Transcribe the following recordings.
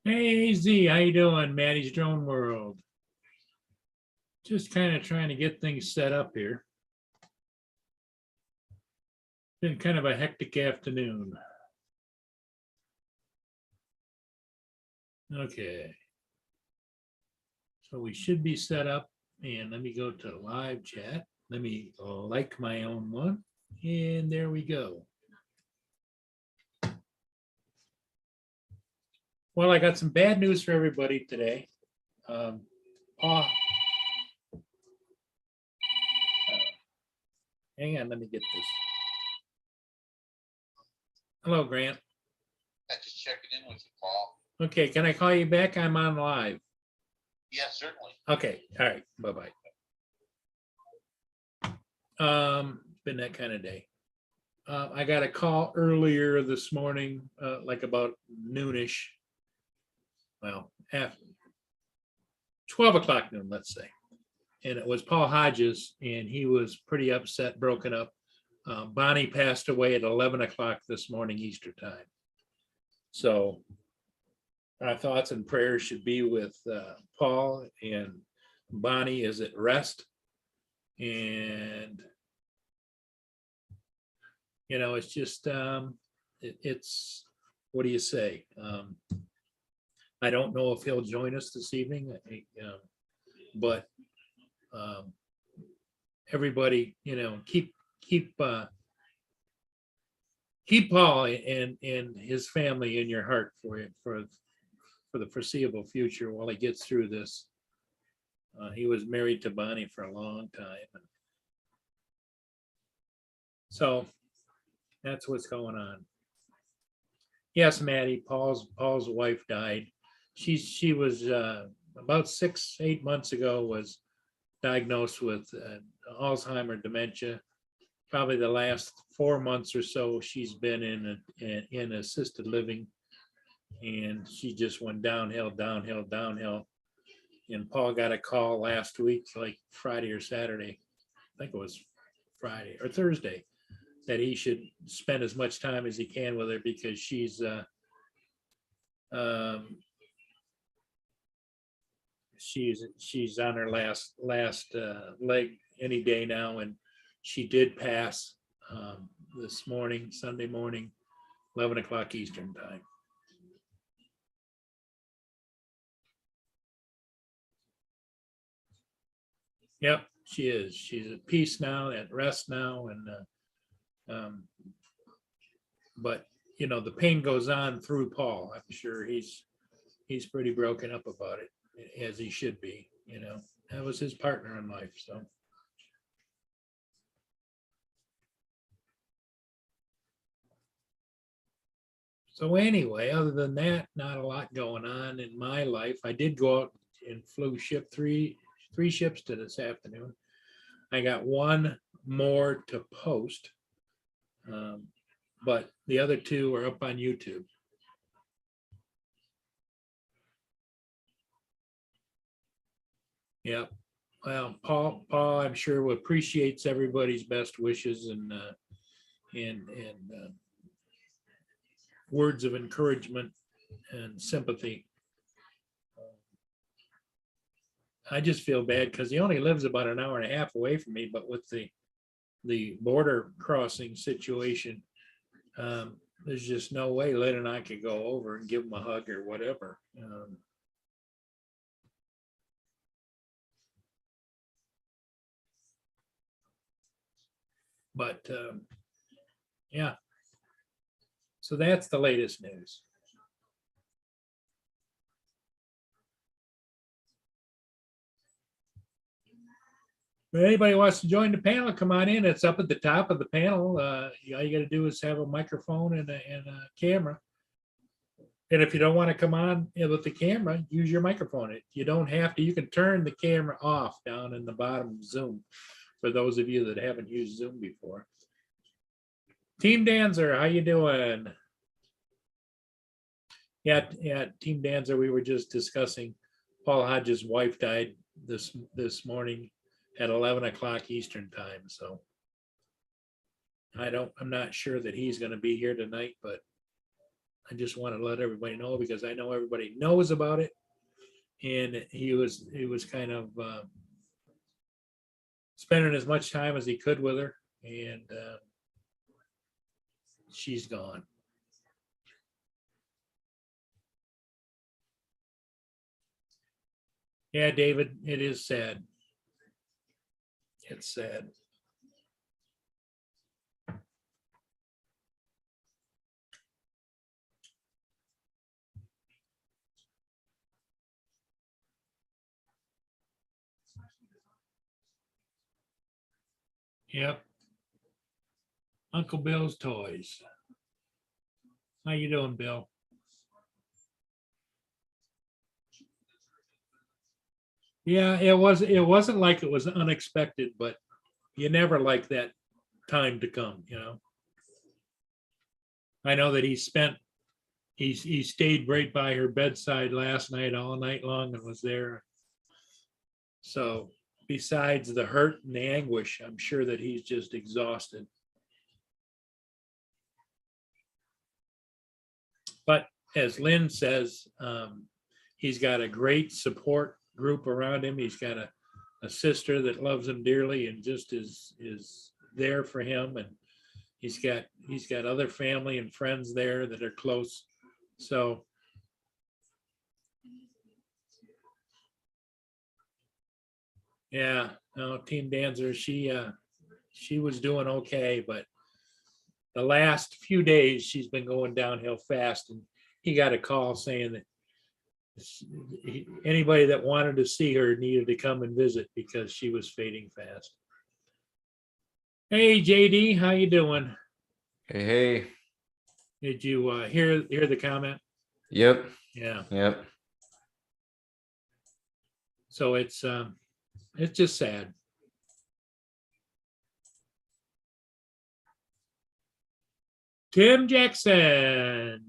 Hey Z, how you doing? Maddie's Drone World. Just kind of trying to get things set up here. Been kind of a hectic afternoon. Okay. So we should be set up, and let me go to live chat. Let me like my own one, and there we go. Well, I got some bad news for everybody today. Um, Paul, hang on, let me get this. Hello, Grant. I just checking in with you, Paul. Okay, can I call you back? I'm on live. Yes, certainly. Okay, all right, bye-bye. Been that kind of day. I got a call earlier this morning, like about noonish. Well, after 12 o'clock noon, let's say. And it was Paul Hodges, and he was pretty upset, broken up. Bonnie passed away at 11 o'clock this morning, Easter time. So our thoughts and prayers should be with Paul, and Bonnie is at rest. And it's just, it's, what do you say? I don't know if he'll join us this evening, but everybody, keep Paul and his family in your heart for the foreseeable future while he gets through this. He was married to Bonnie for a long time. So that's what's going on. Yes, Maddie, Paul's wife died. She was about 6-8 months ago was diagnosed with Alzheimer dementia. Probably the last 4 months or so, she's been in assisted living, and she just went downhill. And Paul got a call last week, like Friday or Saturday, I think it was Friday or Thursday, that he should spend as much time as he can with her because she's on her last leg any day now, and she did pass this morning, Sunday morning, 11 o'clock Eastern time. Yep, she is. She's at peace now, at rest now, and but the pain goes on through Paul. I'm sure he's pretty broken up about it, as he should be. That was his partner in life. So anyway, other than that, not a lot going on in my life. I did go out and flew three ships to this afternoon. I got one more to post, but the other two are up on YouTube. Yeah. Well, Paul, I'm sure appreciates everybody's best wishes and words of encouragement and sympathy. I just feel bad because he only lives about an hour and a half away from me, but with the border crossing situation, there's just no way Lynn and I could go over and give him a hug or whatever. But yeah, so that's the latest news. If anybody wants to join the panel, come on in. It's up at the top of the panel. All you got to do is have a microphone and a camera. And if you don't want to come on with the camera, use your microphone. You don't have to. You can turn the camera off down in the bottom of Zoom for those of you that haven't used Zoom before. Team Danzer, how you doing? Yeah, Team Danzer, we were just discussing Paul Hodges' wife died this morning at 11 o'clock Eastern time. So I'm not sure that he's going to be here tonight, but I just want to let everybody know because I know everybody knows about it. And he was kind of spending as much time as he could with her, and she's gone. Yeah, David, it is sad. It's sad. Yep. Uncle Bill's Toys. How you doing, Bill? Yeah, it wasn't like it was unexpected, but you never like that time to come, you know. I know that he stayed right by her bedside last night, all night long, and was there. So besides the hurt and the anguish, I'm sure that he's just exhausted. But as Lynn says, he's got a great support group around him. He's got a sister that loves him dearly and just is there for him. And he's got other family and friends there that are close. So yeah, no, Team Danzer, she was doing okay, but the last few days she's been going downhill fast, and he got a call saying that anybody that wanted to see her needed to come and visit because she was fading fast. Hey JD, how you doing? Hey, hey. Did you hear the comment? Yep. Yeah. Yep. So it's just sad. Tim Jackson.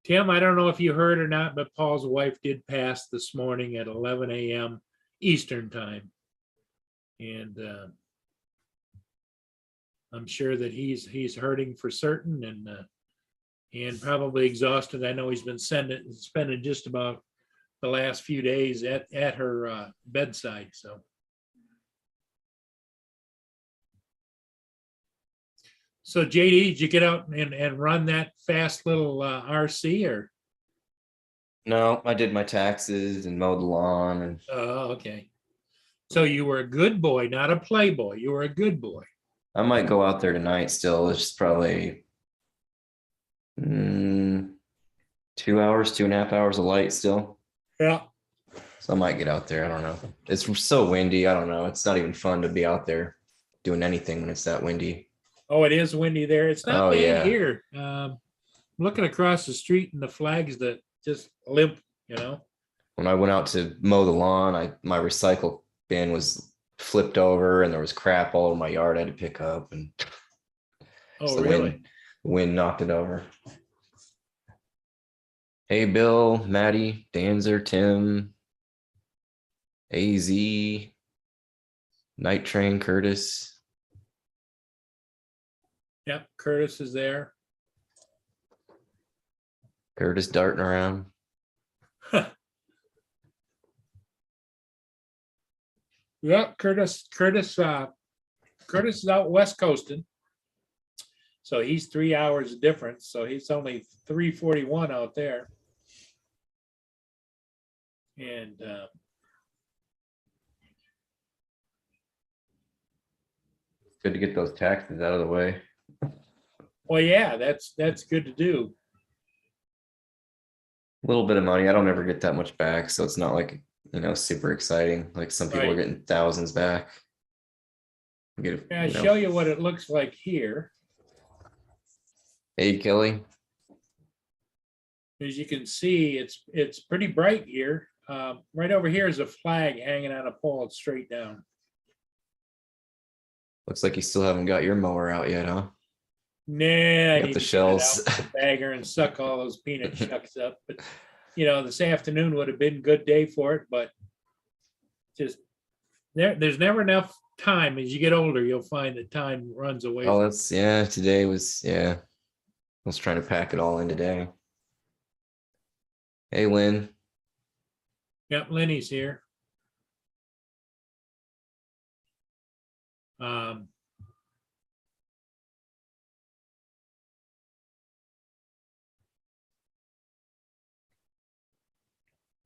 Tim, I don't know if you heard or not, but Paul's wife did pass this morning at 11 a.m. Eastern time. And I'm sure that he's hurting for certain and probably exhausted. I know he's been spending just about the last few days at her bedside. So JD, did you get out and run that fast little RC or? No, I did my taxes and mowed the lawn and Oh, okay. So you were a good boy, not a playboy. You were a good boy. I might go out there tonight still. It's probably 2 hours, 2.5 hours of light still. Yeah. So I might get out there. I don't know. It's so windy. I don't know. It's not even fun to be out there doing anything when it's that windy. Oh, it is windy there. It's not Oh, bad yeah. here. Looking across the street and the flags that just limp, you know. When I went out to mow the lawn, my recycle bin was flipped over and there was crap all over my yard I had to pick up, and Oh, the really? wind knocked it over. Hey, Bill, Maddie, Danzer, Tim, AZ, Night Train, Curtis. Yep, Curtis is there. Curtis darting around. Yep, Curtis is out west coasting. So he's 3 hours difference. So he's only 3:41 out there. And Good to get those taxes out of the way. well, yeah, that's good to do. A little bit of money. I don't ever get that much back, so it's not like, super exciting. Like some people are Right. getting thousands back. I'll show you what it looks like here. Hey, Kelly. As you can see, it's pretty bright here. Right over here is a flag hanging on a pole. It's straight down. Looks like you still haven't got your mower out yet, huh? Nah, I Got need the to get it shells. out with the bagger and suck all those peanut shucks up. But this afternoon would have been a good day for it, but just there's never enough time. As you get older, you'll find that time runs away. Oh, today was, yeah. I was trying to pack it all in today. Hey, Lynn. Yep, Lenny's here.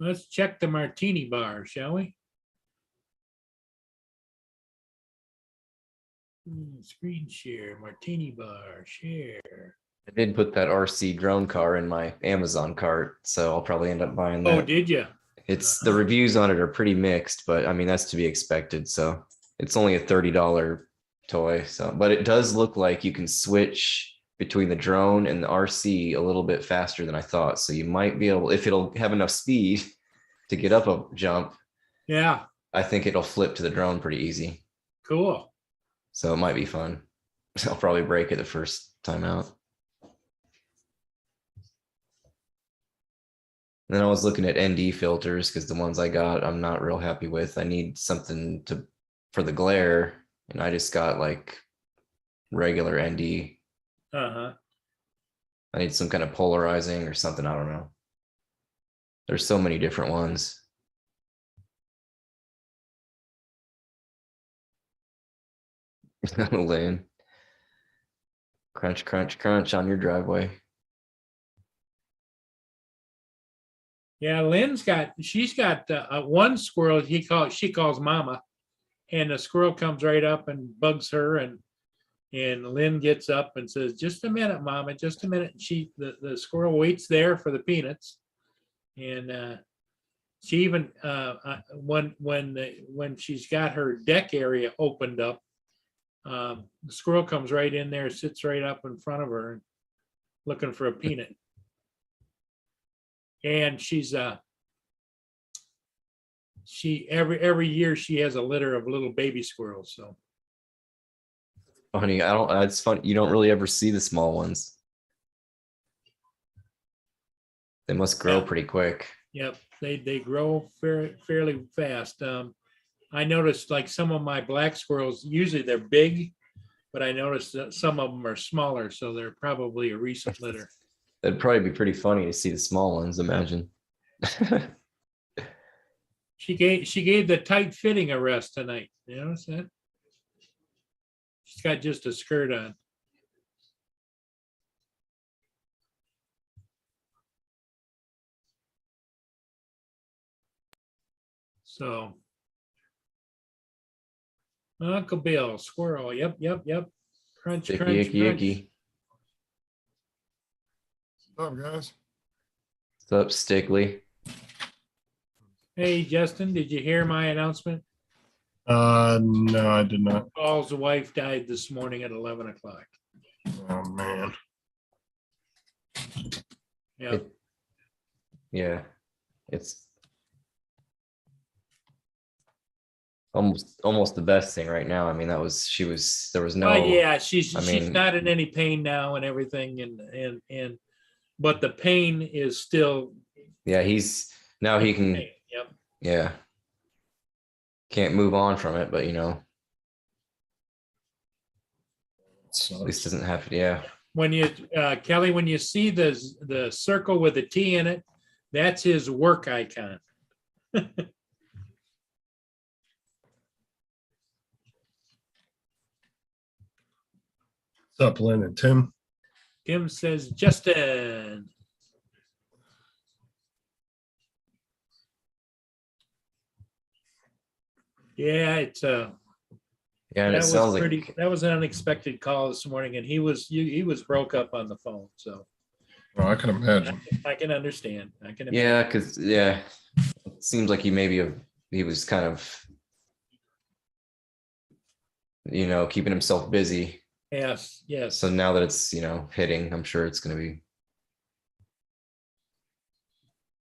Let's check the martini bar, shall we? Screen share, martini bar, share. I did put that RC drone car in my Amazon cart, so I'll probably end up buying Oh, that. did you? It's the reviews on it are pretty mixed, but I mean, that's to be expected. So it's only a $30 toy. So, but it does look like you can switch between the drone and the RC a little bit faster than I thought. So you might be able, if it'll have enough speed to get up a jump, Yeah, I think it'll flip to the drone pretty easy. cool. So it might be fun. I'll probably break it the first time out. And then I was looking at ND filters because the ones I got, I'm not real happy with. I need something to for the glare, and I just got like regular ND. Uh-huh. I need some kind of polarizing or something. I don't know. There's so many different ones. Lynn. Crunch, crunch, crunch on your driveway. Yeah, she's got one squirrel she calls Mama, and the squirrel comes right up and bugs her, and Lynn gets up and says, "Just a minute, Mama, just a minute." The squirrel waits there for the peanuts, and she even when she's got her deck area opened up, the squirrel comes right in there, sits right up in front of her, looking for a peanut. And every year she has a litter of little baby squirrels. So Funny, it's fun. You don't really ever see the small ones. They must grow Yeah. pretty quick. yep, they grow fairly fast. I noticed like some of my black squirrels, usually they're big, but I noticed that some of them are smaller, so they're probably a recent litter. That'd probably be pretty funny to see the small ones, imagine. She gave the tight fitting a rest tonight. You notice that? She's got just a skirt on. So Uncle Bill, squirrel. Yep. Crunch, Icky, crunch, icky, crunch. icky. What's up, guys? What's up, Stickley? Hey, Justin, did you hear my announcement? No, I did not. Paul's wife died this morning at 11 o'clock. Oh man. Yeah. Yeah, it's almost the best thing right now. I mean, there was no. Well, yeah, she's I she's mean- not in any pain now and everything, and but the pain is still. Yeah, now he can. Yep. Yeah. Can't move on from it, but at least doesn't have to. Yeah. When you Kelly, when you see the circle with the T in it, that's his work icon. What's up, Lynn and Tim? Tim says, Justin. Yeah, it's Yeah, and that it was sounds pretty. like That was an unexpected call this morning, and he was broke up on the phone. So Oh, I can imagine. I can understand. yeah, because it seems like he was kind of keeping himself busy. Yes. So now that it's hitting, I'm sure it's gonna be.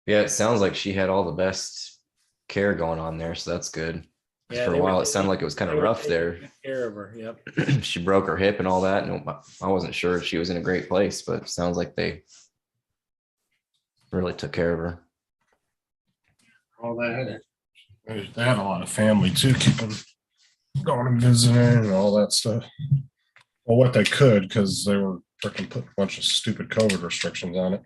Yeah, it sounds like she had all the best care going on there, so that's good. Yeah, For they a were while, it sounded like it was kind they of were rough taking there. good care of her. Yep. She broke her hip and all that, and I wasn't sure if she was in a great place, but it sounds like they really took care of her. All that. They had a lot of family too, keeping going and visiting and all that stuff. Well, what they could, because they were freaking put a bunch of stupid COVID restrictions on it.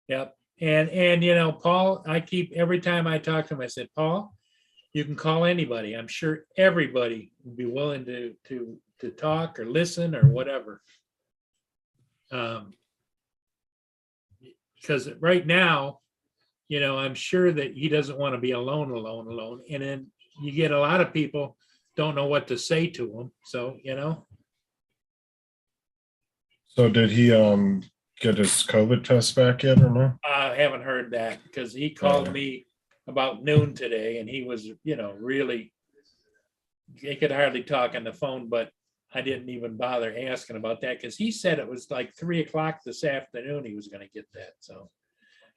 Yep. And Paul, every time I talk to him, I said, Paul, you can call anybody. I'm sure everybody would be willing to talk or listen or whatever. Because right now, I'm sure that he doesn't want to be alone. And then you get a lot of people don't know what to say to him. So, So did he get his COVID test back yet or no? I haven't heard that because he called Yeah. me about noon today and he was, really, he could hardly talk on the phone, but I didn't even bother asking about that because he said it was like 3:00 this afternoon he was going to get that. So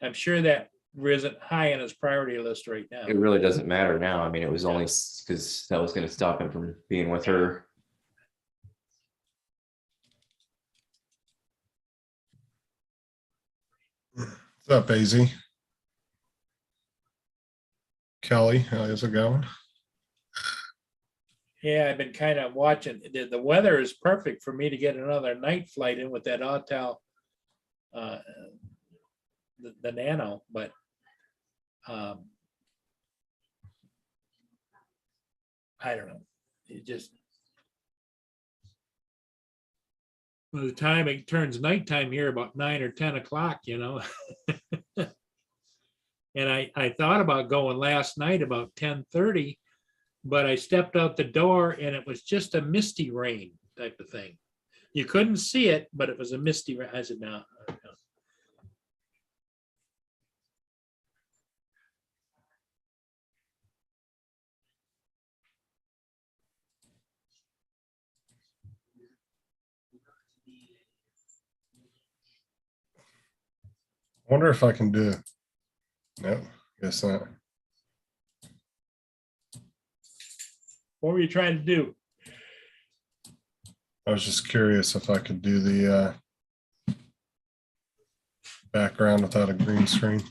I'm sure that isn't high on his priority list right now. It really doesn't matter now. I mean, it was only because that was going to stop him from being with her. What's up, AZ? Kelly, how's it going? Yeah, I've been kind of watching. The weather is perfect for me to get another night flight in with that Autel, the Nano, but I don't know. It just by the time it turns nighttime here, about 9 or 10 o'clock, And I thought about going last night about 10:30, but I stepped out the door and it was just a misty rain type of thing. You couldn't see it, but it was a misty rain. I said, no. I wonder if I can do. Nope, guess not. What were you trying to do? I was just curious if I could do the background without a green screen.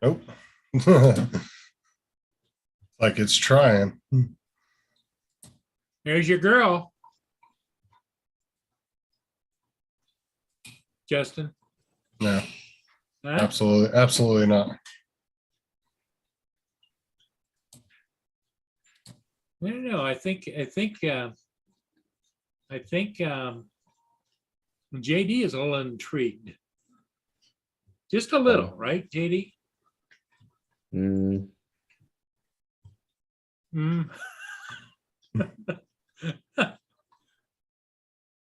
Nope. Like it's trying. There's your girl. Justin. No, Huh? absolutely not. I don't know. I think JD is a little intrigued. Just a little, right, JD? Mm, Mm.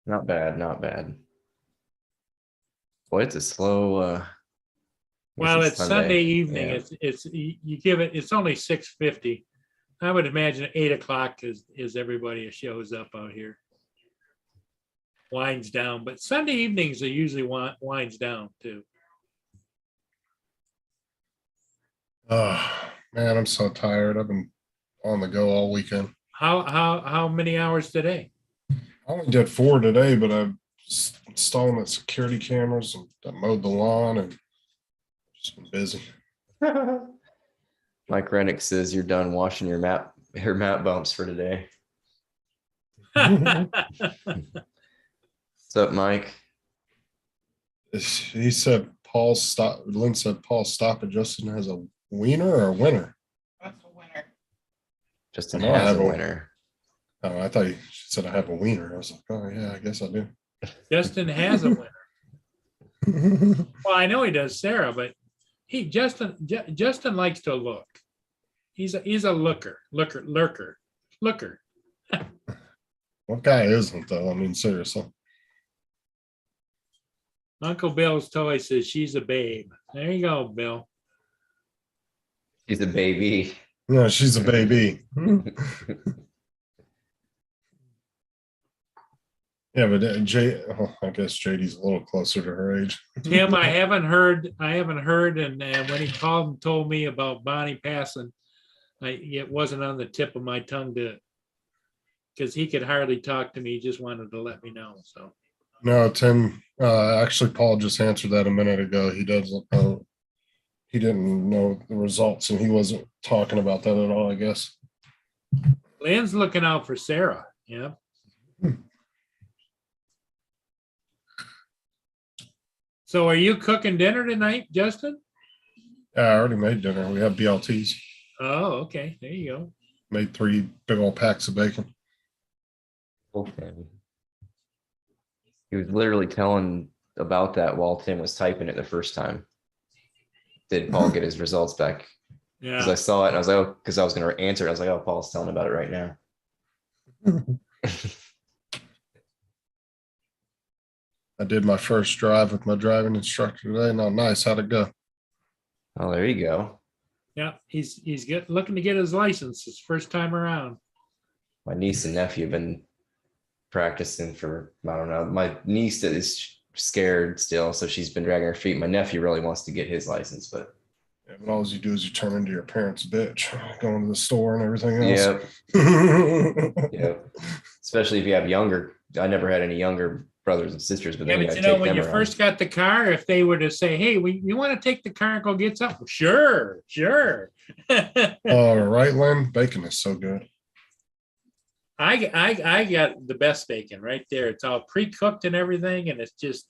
not bad, not bad. Boy, it's a slow. I guess Well, it's Sunday evening. Yeah. It's you give it. It's only 6:50. I would imagine 8 o'clock is everybody shows up out here. Winds down, but Sunday evenings are usually winds down too. Oh man, I'm so tired. I've been on the go all weekend. How many hours today? I only did 4 today, but I've installing the security cameras and I mowed the lawn and just been busy. Mike Rennick says you're done washing your mat bumps for today. What's up, Mike? He said Paul stop. Lynn said Paul stop it. Justin has a wiener or a winner. That's a winner. Justin I know I has have a a- winner. Oh, I thought she said I have a wiener. I was like, oh yeah, I guess I do. Justin has a winner. Well, I know he does, Sarah, but Justin likes to look. He's a lurker. What guy isn't though? I mean, seriously. Uncle Bill's toy says she's a babe. There you go, Bill. He's a baby. No, she's a baby. Yeah, but I guess JD's a little closer to her age. Tim, I haven't heard, and when he called and told me about Bonnie passing, it wasn't on the tip of my tongue because he could hardly talk to me. He just wanted to let me know. So No, Tim. Actually, Paul just answered that a minute ago. He doesn't know. He didn't know the results, and he wasn't talking about that at all, I guess. Lynn's looking out for Sarah. Yeah. So are you cooking dinner tonight, Justin? Yeah, I already made dinner. We have BLTs. Oh, okay. There you go. Made 3 big old packs of bacon. Okay. He was literally telling about that while Tim was typing it the first time. Did Paul get his results back? Because I Yeah. saw it and I was like, oh, because I was going to answer it. I was like, oh, Paul's telling about it right now. I did my first drive with my driving instructor today. Now, nice. How'd it go? Oh, there you go. Yeah. Looking to get his license his first time around. My niece and nephew have been practicing for, I don't know. My niece is scared still, so she's been dragging her feet. My nephew really wants to get his license, but Yeah, but all you do is you turn into your parents' bitch, going to the store and everything else. yeah, yeah. Especially if you have younger. I never had any younger brothers and sisters, but Yeah, then you but gotta you know, take when them you around. first got the car, if they were to say, "Hey, you want to take the car and go get something?" Sure, sure. All right, Lynn. Bacon is so good. I got the best bacon right there. It's all pre-cooked and everything, and it's just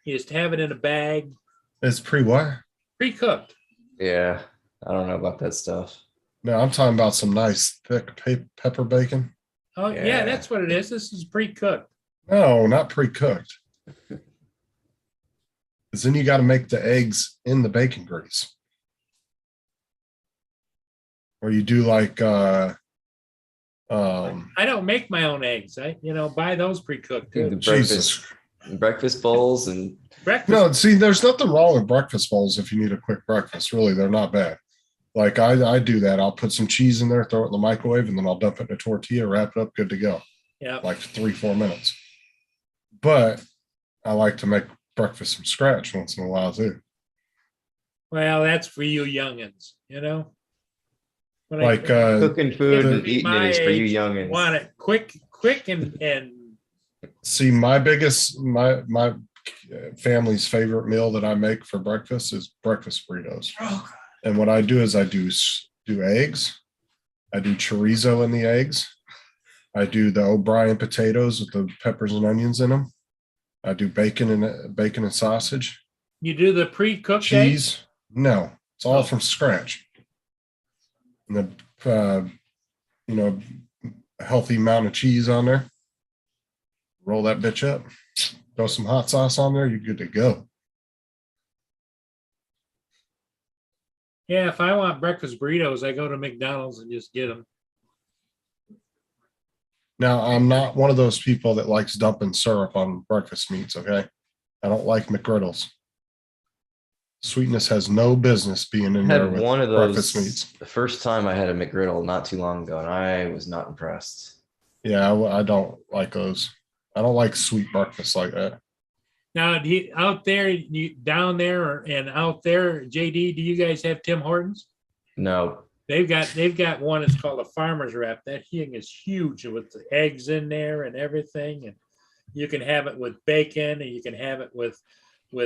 you just have it in a bag, It's what? pre-cooked. Yeah, I don't know about that stuff. No, I'm talking about some nice thick pepper bacon. Oh yeah, Yeah. that's what it is. This is pre-cooked. No, not pre-cooked. Because then you got to make the eggs in the bacon grease. Or you do like I don't make my own eggs. I buy those pre-cooked The too. Jesus. breakfast bowls and Breakfast. No, see, there's nothing wrong with breakfast bowls if you need a quick breakfast. Really, they're not bad. Like I do that. I'll put some cheese in there, throw it in the microwave, and then I'll dump it in a tortilla, wrap it up, good to go. Yeah. Like 3-4 minutes. But I like to make breakfast from scratch once in a while too. Well, that's for you youngins. When Like cooking food Kids and eating my it is for you age youngins. want it quick and see, my biggest my family's favorite meal that I make for breakfast is breakfast burritos. And what I do is I do eggs. I do chorizo in the eggs. I do the O'Brien potatoes with the peppers and onions in them. I do bacon and sausage. you do the pre-cooked eggs? Cheese. No, it's all from scratch. And the a healthy amount of cheese on there. Roll that bitch up. Throw some hot sauce on there. You're good to go. Yeah, if I want breakfast burritos, I go to McDonald's and just get them. Now, I'm not one of those people that likes dumping syrup on breakfast meats, okay? I don't like McGriddles. Sweetness has no business being in I there had with one of breakfast those meats. the first time I had a McGriddle not too long ago, and I was not impressed. Yeah, I don't like those. I don't like sweet breakfast like that. Now, down there and out there, JD, do you guys have Tim Hortons? No, They've got one. It's called a farmer's wrap. That thing is huge with the eggs in there and everything, and you can have it with bacon, and you can have it with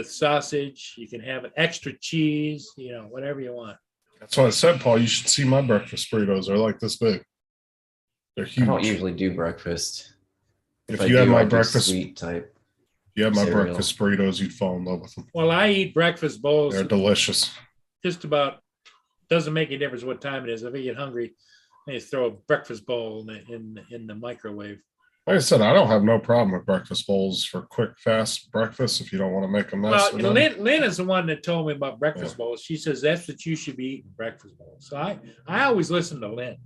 sausage. You can have it extra cheese. Whatever you want. That's why I said, Paul, you should see my breakfast burritos. They're like this big. They're I don't huge. usually do breakfast. If I you had do, my I do breakfast, sweet type. if you had my cereal. breakfast burritos, you'd fall in love with them. Well, I eat breakfast bowls They're delicious. just about. Doesn't make any difference what time it is. If I get hungry, I just throw a breakfast bowl in the microwave. Like I said, I don't have no problem with breakfast bowls for quick, fast breakfast if you don't want to make a mess. Well, with them. Lynn is the one that told me about breakfast bowls. She says that's what you should be eating, breakfast bowls. So I always listen to Lynn.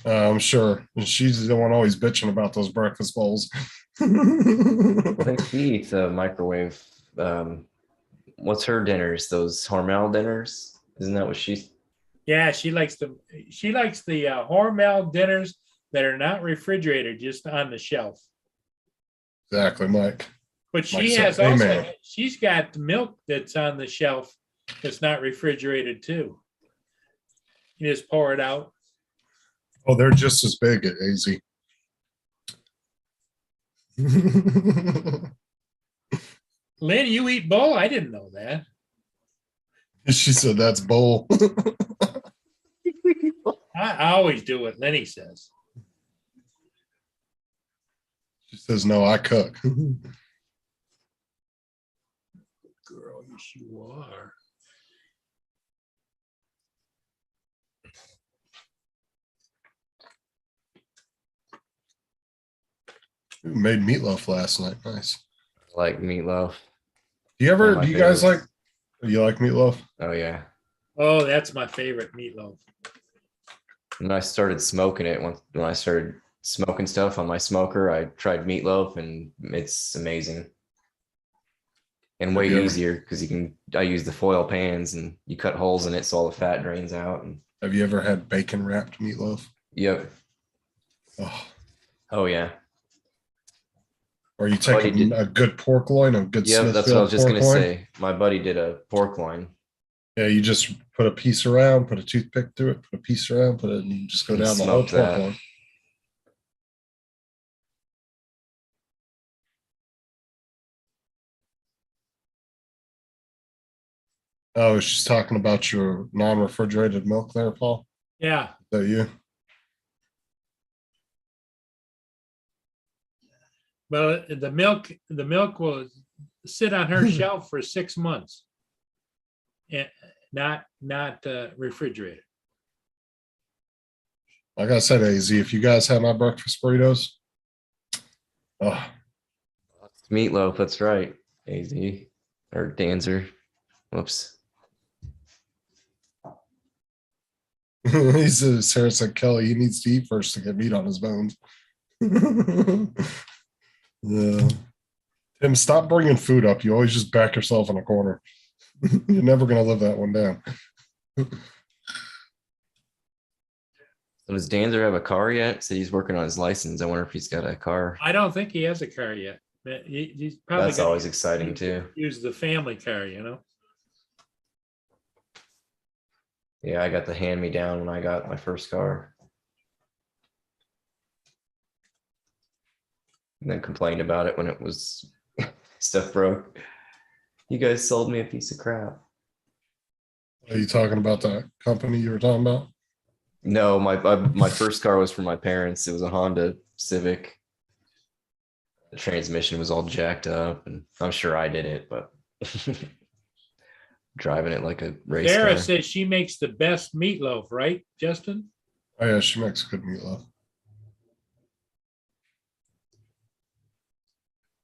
I'm sure. And she's the one always bitching about those breakfast bowls. I think she eats a microwave. What's her dinners? Those Hormel dinners? Isn't that what she's? Yeah, she likes the Hormel dinners that are not refrigerated, just on the shelf. Exactly, Mike. But she Like has so, also amen. she's got milk that's on the shelf that's not refrigerated too. You just pour it out. Oh, they're just as big at AZ. Lynn, you eat bowl? I didn't know that. She said that's bowl. I always do what Lenny says. Says, no, I cook. Girl, yes, you are. Made meatloaf last night. Nice. Like meatloaf. Do you One ever, of my do you guys like, favorites. you like meatloaf? Oh yeah. Oh, that's my favorite meatloaf. When I started smoking it, when I started smoking stuff on my smoker, I tried meatloaf and it's amazing. And Have way you ever- easier because I use the foil pans and you cut holes in it so all the fat drains out. And Have you ever had bacon wrapped meatloaf? yep. Oh, Oh yeah. or you My buddy take did- a good pork loin, a good Yep, that's what I was Smithfield just pork gonna loin. say. My buddy did a pork loin. Yeah, you just put a piece around, put a toothpick through it, put a piece around, put it, and you just go And down the whole smoked pork that. loin. Oh, I was just talking about your non-refrigerated milk there, Paul. Yeah, Is that you? well, the milk will sit on her shelf for 6 months. And not refrigerated. Like I said, AZ, if you guys have my breakfast burritos, oh, Meatloaf, that's right. AZ or Danzer. Whoops. he says, Sarah said, Kelly, he needs to eat first to get meat on his bones. Yeah. Tim, stop bringing food up. You always just back yourself in a corner. You're never going to live that one down. So does Danzer have a car yet? So he's working on his license. I wonder if he's got a car. I don't think he has a car yet. But he's probably That's gonna always exciting too. use the family car, you know? Yeah, I got the hand me down when I got my first car. And then complained about it when it was stuff broke. You guys sold me a piece of crap. Are you talking about that company you were talking about? No, my first car was from my parents. It was a Honda Civic. The transmission was all jacked up, and I'm sure I did it, but driving it like a race Sarah car. says she makes the best meatloaf, right, Justin? Oh, yeah, she makes good meatloaf.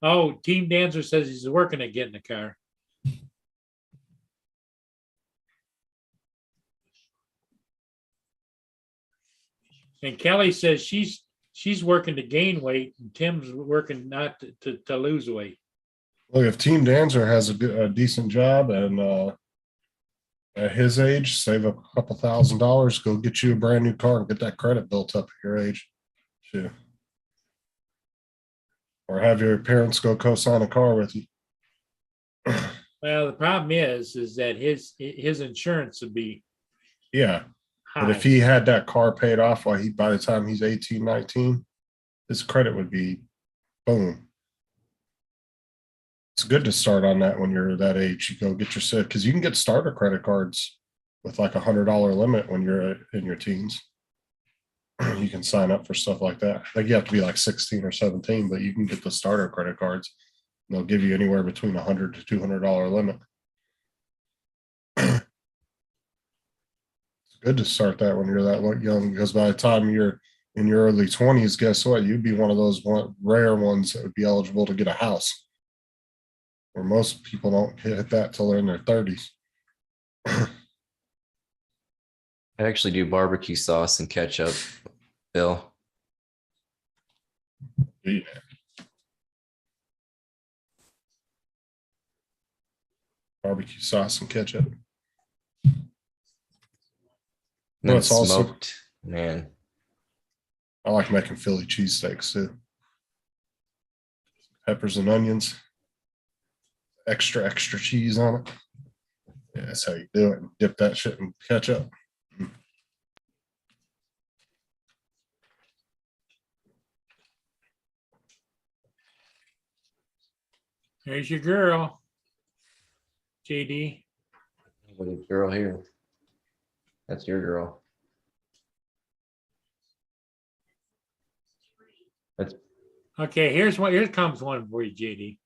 Oh, Team Dancer says he's working at getting a car. And Kelly says she's working to gain weight and Tim's working not to lose weight. Look, if Team Danzer has a decent job and at his age, save a couple $1,000, go get you a brand new car and get that credit built up at your age. Shit. Or have your parents go co-sign a car with you. Well, the problem is that his insurance would be Yeah. high. But if he had that car paid off by the time he's 18, 19, his credit would be boom. It's good to start on that when you're that age. You go get your SID because you can get starter credit cards with like $100 limit when you're in your teens. You can sign up for stuff like that. Like you have to be like 16 or 17, but you can get the starter credit cards. And they'll give you anywhere between $100 to $200 limit. It's good to start that when you're that young because by the time you're in your early 20s, guess what? You'd be one of those rare ones that would be eligible to get a house. Where most people don't hit that till they're in their 30s. I actually do barbecue sauce and ketchup, Bill. Yeah. Barbecue sauce and ketchup. And then it's also- smoked, man. I like making Philly cheesesteaks too. Peppers and onions. Extra cheese on it. Yeah, that's how you do it. Dip that shit in ketchup. There's your girl, JD. Nobody's girl here. That's your girl. Okay, here comes one for you, JD.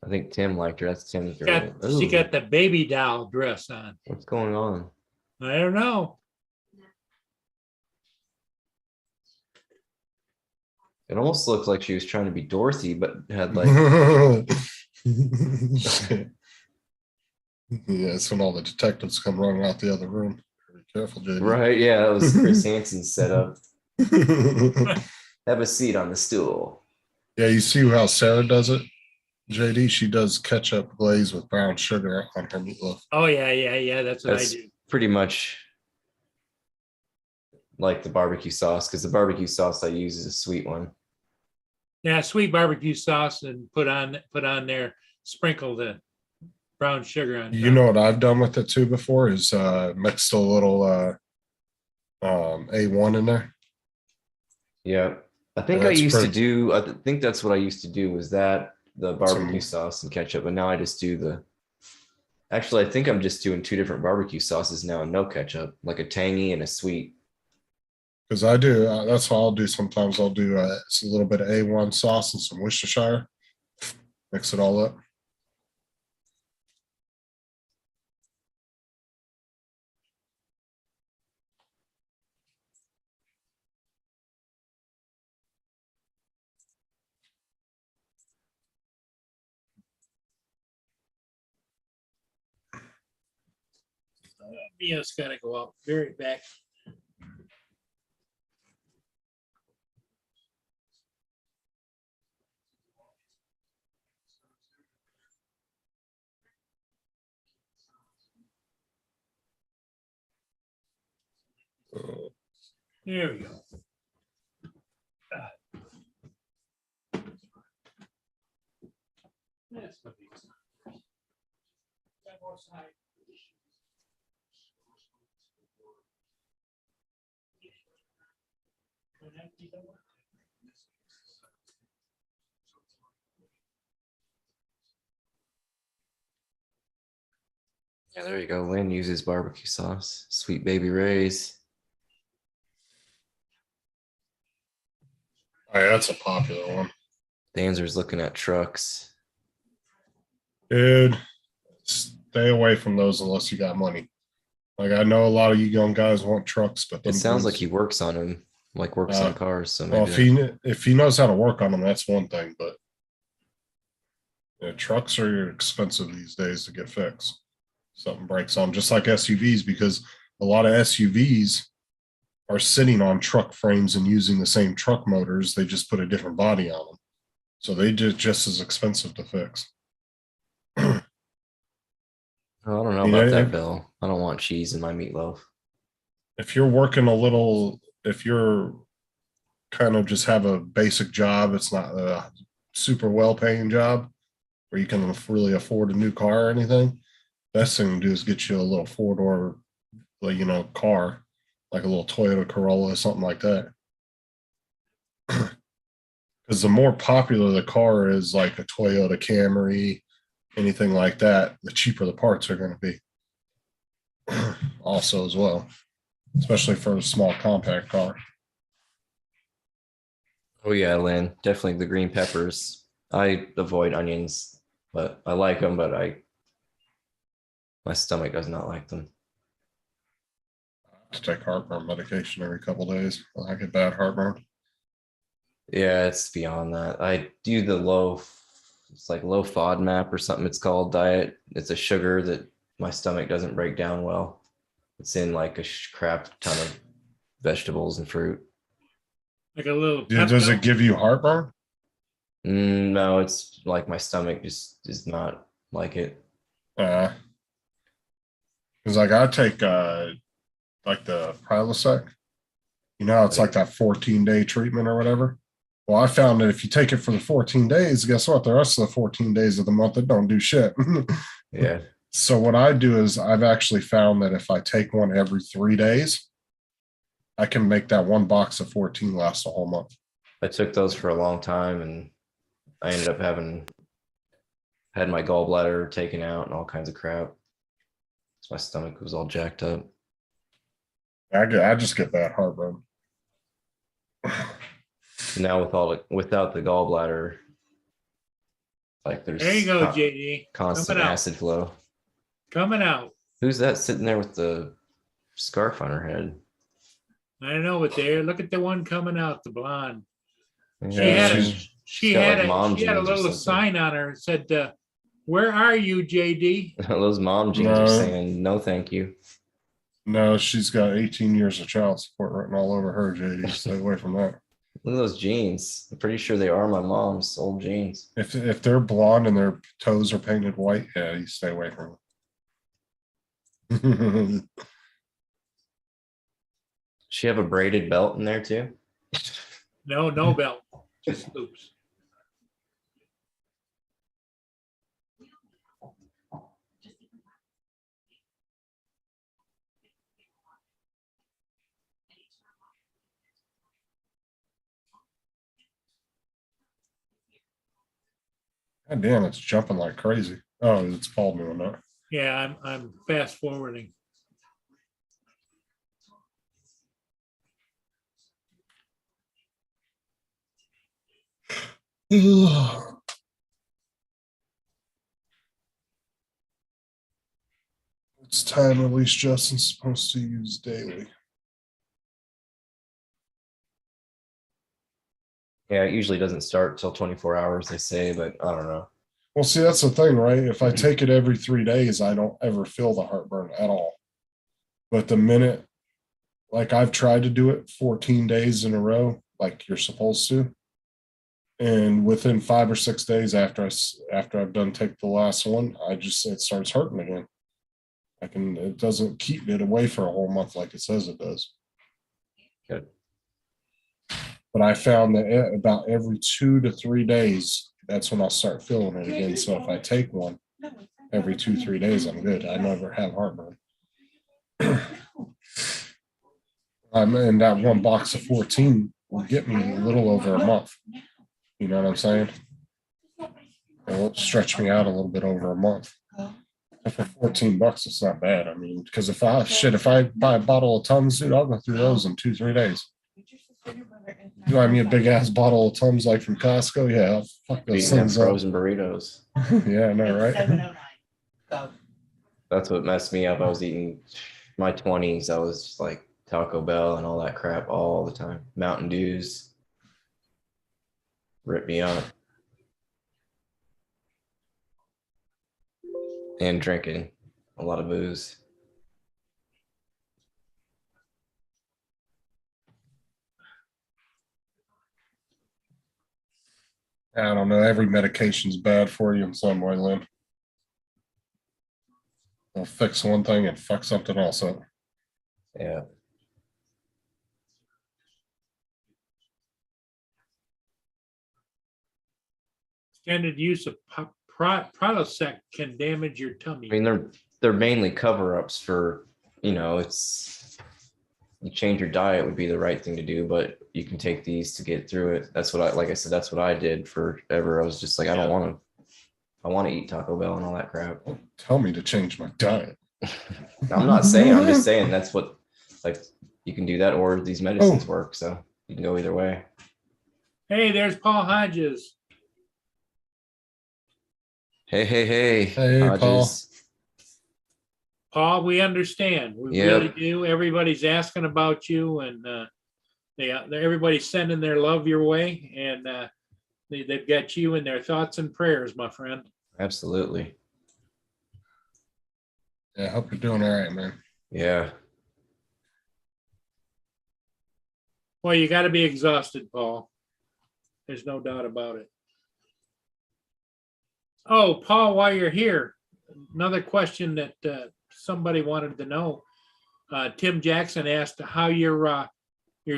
I think Tim liked her. That's Tim's She girl. got Ooh, the baby doll dress on. what's going on? I don't know. It almost looked like she was trying to be Dorothy, but had like Yeah, it's when all the detectives come running out the other room. Be careful, JD. right. Yeah, that was Chris Hansen's setup. Have a seat on the stool. Yeah, you see how Sarah does it, JD? She does ketchup glaze with brown sugar on her meatloaf. Oh, yeah. That's what That's I do. pretty much like the barbecue sauce, because the barbecue sauce I use is a sweet one. Yeah, sweet barbecue sauce and put on there, sprinkle the brown sugar on. You top. know what I've done with it too before is mixed a little A1 in there. Yeah. I think That's I used to pretty- do, think that's what I used to do was that the barbecue Some- sauce and ketchup, but now I just do the, actually, I think I'm just doing two different barbecue sauces now and no ketchup, like a tangy and a sweet. Because I do, that's what I'll do sometimes. I'll do it's a little bit of A1 sauce and some Worcestershire, mix it all up. It's got to go out very back. There we go. That's what these are. Got more side. Yeah, there you go. Lynn uses barbecue sauce, Sweet Baby Ray's. Oh, yeah, that's a popular one. Danzer's looking at trucks. Dude, stay away from those unless you got money. Like I know a lot of you young guys want trucks, but It them sounds like things- he works on them, like works on cars. So well, maybe if he knows how to work on them, that's one thing. But yeah, trucks are expensive these days to get fixed. Something breaks on, just like SUVs, because a lot of SUVs are sitting on truck frames and using the same truck motors. They just put a different body on them, so they just as expensive to fix. I don't know Yeah, about that, if- Bill. I don't want cheese in my meatloaf. If you're working a little, if you're kind of just have a basic job, it's not a super well paying job where you can really afford a new car or anything. Best thing to do is get you a little 4-door, car, like a little Toyota Corolla or something like that. Because the more popular the car is, like a Toyota Camry, anything like that, the cheaper the parts are going to be. Also, as well, especially for a small compact car. Oh yeah, Lynn, definitely the green peppers. I avoid onions, but I like them, but my stomach does not like them. To take heartburn medication every couple days. I get bad heartburn. Yeah, it's beyond that. I do the it's like low FODMAP or something it's called diet. It's a sugar that my stomach doesn't break down well. It's in like a crap ton of vegetables and fruit. Like a little. Yeah, does Pepto. it give you heartburn? No, it's like my stomach just does not like it. Because like I take like the Prilosec. You know, it's like that 14-day treatment or whatever. Well, I found that if you take it for the 14 days, guess what? The rest of the 14 days of the month, it don't do shit. Yeah. So what I do is I've actually found that if I take one every 3 days, I can make that one box of 14 last a whole month. I took those for a long time and I ended up had my gallbladder taken out and all kinds of crap. So my stomach was all jacked up. I just get bad heartburn. Now without the gallbladder, like there's There you go, JD. constant Coming out. acid flow. Coming out. Who's that sitting there with the scarf on her head? I don't know, but there, look at the one coming out, the blonde. She Yeah, had a, she's- she got, had like, a, mom she had a jeans or little something. sign on her that said, where are you, JD? Those mom jeans No. are saying no, thank you. No, she's got 18 years of child support written all over her, JD. Stay away from that. Look at those jeans. I'm pretty sure they are my mom's old jeans. If they're blonde and their toes are painted white, yeah, you stay away from them. She have a braided belt in there too. No, no belt, just loops. God damn, it's jumping like crazy. Oh, it's Paul doing that. Yeah, I'm fast forwarding. It's time at least Justin's supposed to use daily. Yeah, it usually doesn't start till 24 hours, they say, but I don't know. Well, see, that's the thing, right? If I take it every 3 days, I don't ever feel the heartburn at all. But the minute, like I've tried to do it 14 days in a row, like you're supposed to. And within 5 or 6 days after I've done take the last one, it starts hurting again. It doesn't keep it away for a whole month like it says it does. Good. But I found that about every 2 to 3 days, that's when I'll start feeling it again. So if I take one every 2-3 days, I'm good. I never have heartburn. And that one box of 14 will get me a little over a month. You know what I'm saying? It'll stretch me out a little bit over a month. And for $14, it's not bad. I mean, because if I buy a bottle of Tums, dude, I'll go through those in 2-3 days. You know, I mean, a big ass bottle of Tums like from Costco. Yeah, I'll fuck those Eating them things up. frozen burritos. Yeah, I know, right? 7:09. Go. That's what messed me up. I was eating my 20s. I was just like Taco Bell and all that crap all the time. Mountain Dews. Rip me up. And drinking a lot of booze. I don't know. Every medication's bad for you in some way, Lynn. They'll fix one thing and fuck something else up. Yeah. Extended use of Prilosec can damage your I tummy. mean, they're mainly cover-ups for, it's you change your diet would be the right thing to do, but you can take these to get through it. That's what like I said, that's what I did forever. I was just like, I want to eat Taco Bell and all that crap. Don't tell me to change my diet. I'm not saying, I'm just saying that's what, like, you can do that or these medicines work. So you can go either way. Hey, there's Paul Hodges. Hey, Hey, Hodges. Paul, we understand. We Yep. really do. Everybody's asking about you, and everybody's sending their love your way, and they've got you in their thoughts and prayers, my friend. Absolutely. Yeah, I hope you're doing all right, man. Yeah. Well, you got to be exhausted, Paul. There's no doubt about it. Oh, Paul, while you're here, another question that somebody wanted to know. Tim Jackson asked how your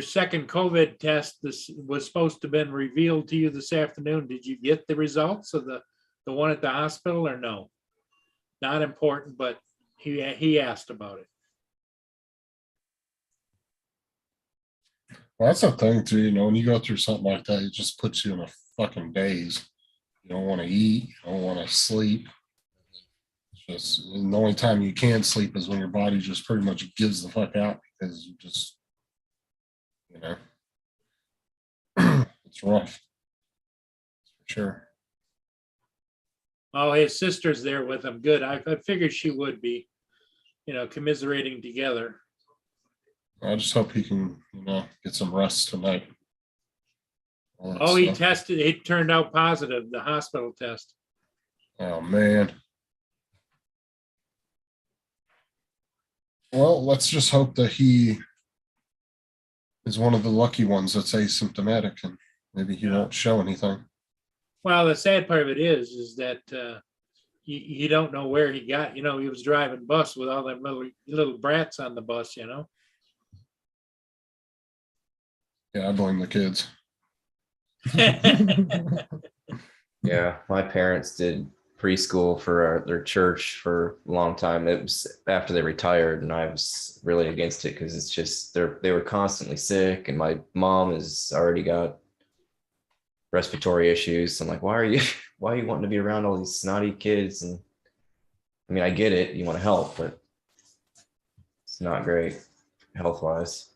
second COVID test was supposed to have been revealed to you this afternoon. Did you get the results of the one at the hospital or no? Not important, but he asked about it. Well, that's a thing too, when you go through something like that, it just puts you in a fucking daze. You don't want to eat, you don't want to sleep. And the only time you can sleep is when your body just pretty much gives the fuck out because you just, It's rough. For sure. Oh, his sister's there with him. Good. I figured she would be, commiserating together. I just hope he can, get some rest tonight. All that Oh, he stuff. tested, it turned out positive, the hospital test. Oh, man. Well, let's just hope that he is one of the lucky ones that's asymptomatic and maybe he Yeah. won't show anything. Well, the sad part of it is that you don't know where he got, he was driving bus with all them little brats on the bus, Yeah, I blame the kids. Yeah, my parents did preschool for their church for a long time. It was after they retired, and I was really against it because it's just they were constantly sick, and my mom has already got respiratory issues. So I'm like, why are you wanting to be around all these snotty kids? And I mean, I get it, you want to help, but it's not great health wise.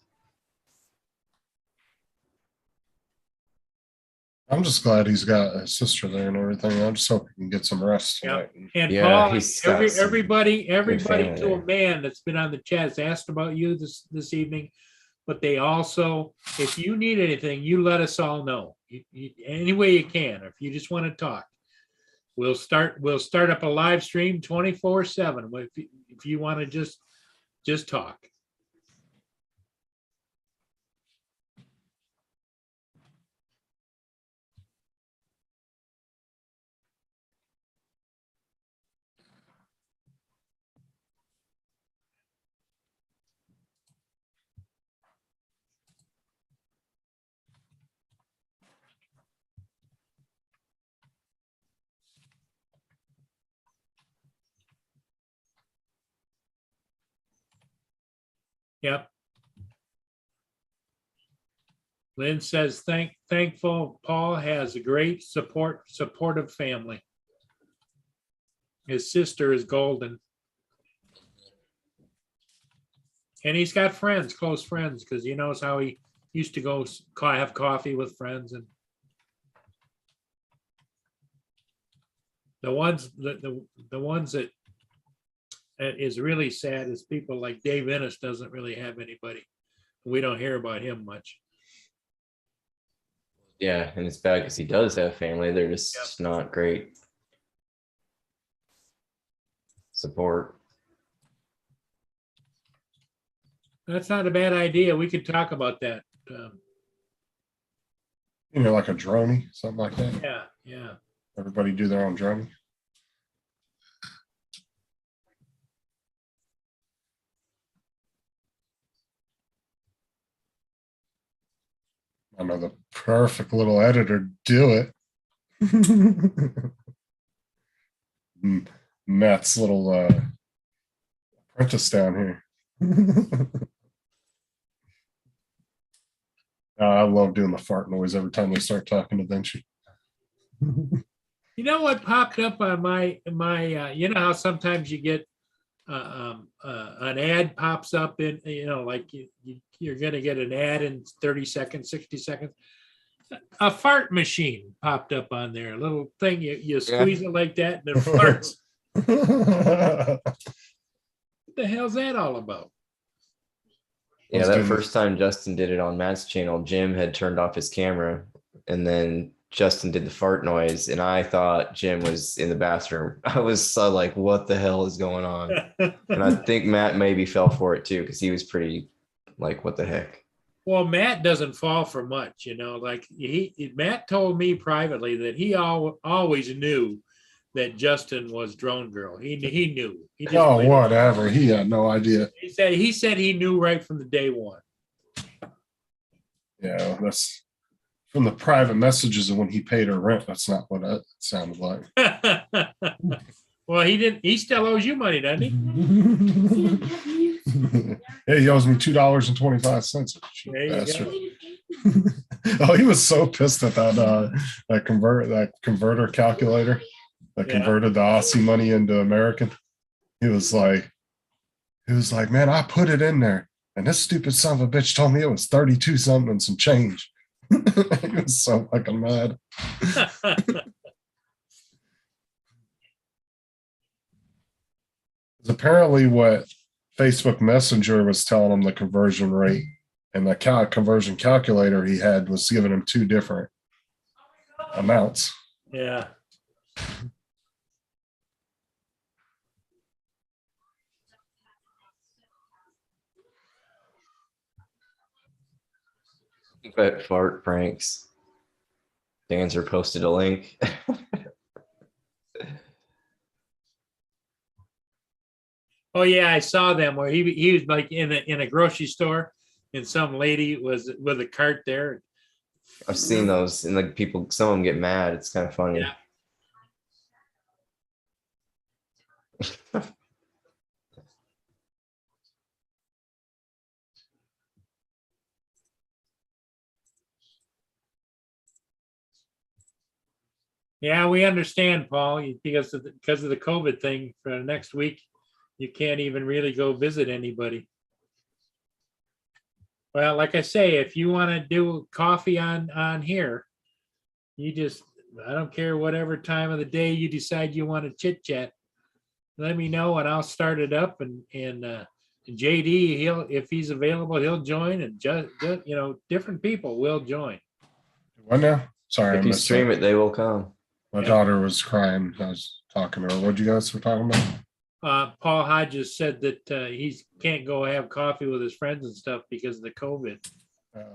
I'm just glad he's got a sister there and everything. I just hope he can get some rest Yeah. tonight. And Yeah, Paul, he's got some everybody family to a there. man that's been on the chat has asked about you this evening. But they also, if you need anything, you let us all know. Any way you can, or if you just want to talk. We'll start up a live stream 24/7 if you want to just talk. Yep. Lynn says, thankful Paul has a great supportive family. His sister is golden. And he's got friends, close friends, because he knows how he used to go have coffee with friends. And the ones that is really sad is people like Dave Ennis doesn't really have anybody. We don't hear about him much. Yeah, and it's bad because he does have family. They're just not great support. That's not a bad idea. We could talk about that. Like a droney, something like that. Yeah. Everybody do their own droney. I know the perfect little editor to do it. Matt's little apprentice down here. I love doing the fart noise every time they start talking to Vinci. You know what popped up on my you know how sometimes you get an ad pops up in, like you're going to get an ad in 30 seconds, 60 seconds. A fart machine popped up on there, a little thing, you squeeze it like that and it farts. What the hell's that all about? Yeah, Let's that do this. first time Justin did it on Matt's channel, Jim had turned off his camera, and then Justin did the fart noise, and I thought Jim was in the bathroom. I was like, what the hell is going on? And I think Matt maybe fell for it too, because he was pretty like, what the heck? Well, Matt doesn't fall for much, like Matt told me privately that he always knew that Justin was Drone Girl. He knew. He just Oh, played- whatever. He had no idea. He said he knew right from the day one. Yeah, that's from the private messages of when he paid her rent. That's not what it sounded like. Well, he didn't. He still owes you money, doesn't he? Hey, he owes me $2.25. There you Bastard. go. Oh, he was so pissed at that converter calculator that Yeah. converted the Aussie money into American. He was like, man, I put it in there, and this stupid son of a bitch told me it was 32 something and some change. He was so fucking mad. 'Cause apparently what Facebook Messenger was telling him the conversion rate and the conversion calculator he had was giving him two different amounts. Yeah. Bet fart pranks. Dancer posted a link. Oh yeah, I saw them where he was like in a grocery store, and some lady was with a cart there. I've seen those, and like people, some of them get mad. It's kind of funny. Yeah. Yeah, we understand, Paul, because of the COVID thing for next week, you can't even really go visit anybody. Well, like I say, if you want to do coffee on here, you just, I don't care whatever time of the day you decide you want to chit chat. Let me know and I'll start it up and JD, if he's available, he'll join, and just different people will join. What now? Sorry, I If you missed stream that. it, they will come. My daughter was crying. I was talking to her. What you guys were talking about? Paul Hodges said that he can't go have coffee with his friends and stuff because of the COVID.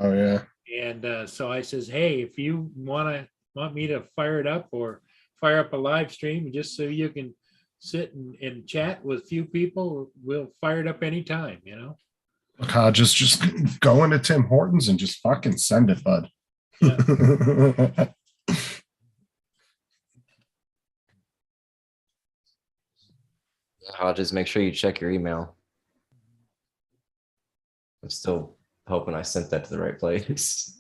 Oh yeah. And so I says, hey, if you want me to fire it up or fire up a live stream just so you can sit and chat with few people, we'll fire it up anytime, Look, just go into Tim Hortons and just fucking send it, bud. Yeah. Hodges, make sure you check your email. I'm still hoping I sent that to the right place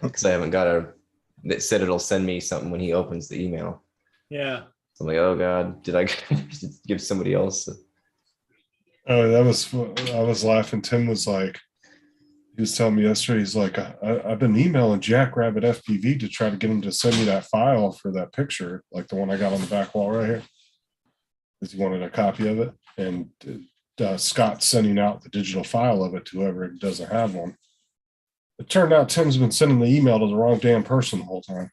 because I haven't got that said it'll send me something when he opens the email. Yeah. So I'm like, oh God, did I give somebody else? Oh, I was laughing. Tim was like, he was telling me yesterday, he's like, I've been emailing Jackrabbit FPV to try to get him to send me that file for that picture, like the one I got on the back wall right here. Because he wanted a copy of it. And Scott's sending out the digital file of it to whoever doesn't have one. It turned out Tim's been sending the email to the wrong damn person the whole time.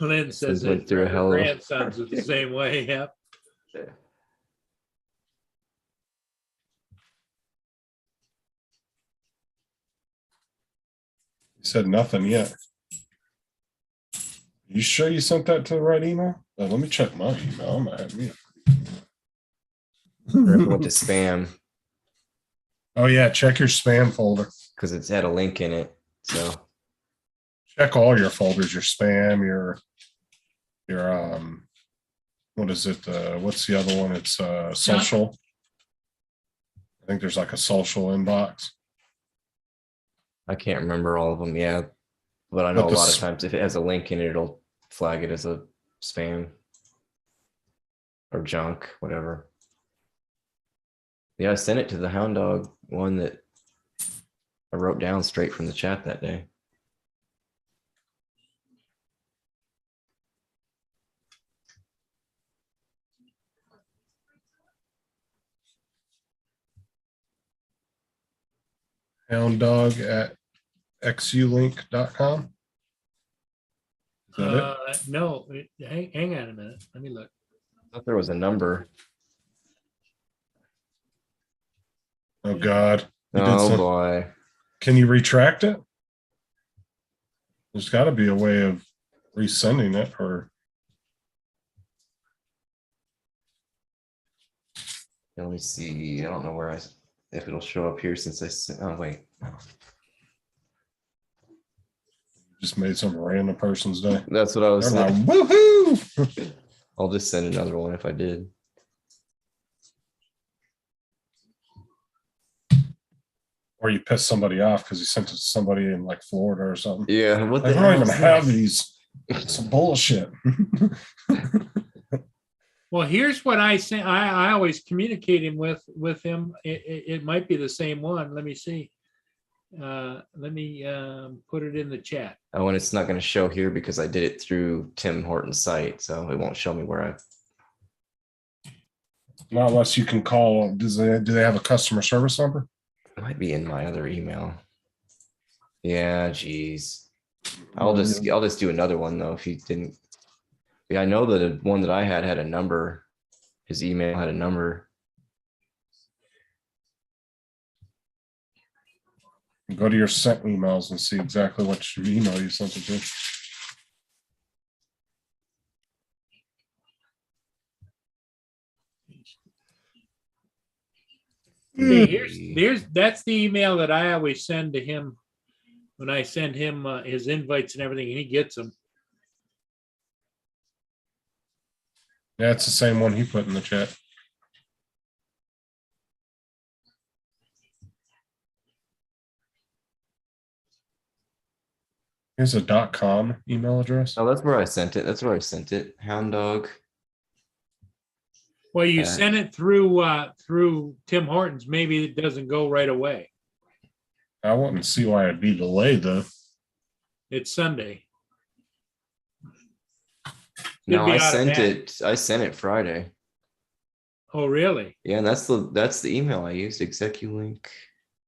Lynn says Went that through a her hell of a- grandsons are the same way. Yep. He said nothing yet. You sure you sent that to the right email? Let me check my email. I might have me. Or if it went to spam Oh yeah, check your spam folder. because it's had a link in it. So Check all your folders, your spam, your what is it? What's the other one? It's social. I think there's like a social inbox. I can't remember all of them. Yeah. But I know But a lot of this- times if it has a link in it, it'll flag it as a spam or junk, whatever. Yeah, I sent it to the Hound Dog one that I wrote down straight from the chat that day. Hounddog at xulink.com. Is that it? No, hang on a minute. Let me look. I thought there was a number. Oh God. You did Oh some- boy. Can you retract it? There's got to be a way of resending it, or Let me see. I don't know where if it'll show up here since oh wait. just made some random person's day. That's what I was They're like, saying. woohoo! I'll just send another one if I did. Or you pissed somebody off because you sent it to somebody in like Florida or something. Yeah, what I the don't hell even is have this? these. It's bullshit. Well, here's what I say. I always communicate him with him. It might be the same one. Let me see. Let me put it in the chat. Oh, and it's not going to show here because I did it through Tim Horton's site, so it won't show me where Not unless you can call. Do they have a customer service number? it might be in my other email. Yeah, geez. I'll just do another one though if he didn't. Yeah, I know that the one that I had a number. His email had a number. Go to your sent emails and see exactly what email you sent it to. See, that's the email that I always send to him when I send him his invites and everything. He gets them. Yeah, it's the same one he put in the chat. Here's a .com email address. Oh, that's where I sent it. That's where I sent it. Hound dog. Well, you Yeah. send it through Tim Hortons. Maybe it doesn't go right away. I wouldn't see why it'd be delayed though. It's Sunday. No, be I sent automatic. it. I sent it Friday. Oh, really? Yeah, and that's the email I used. ExecuLink.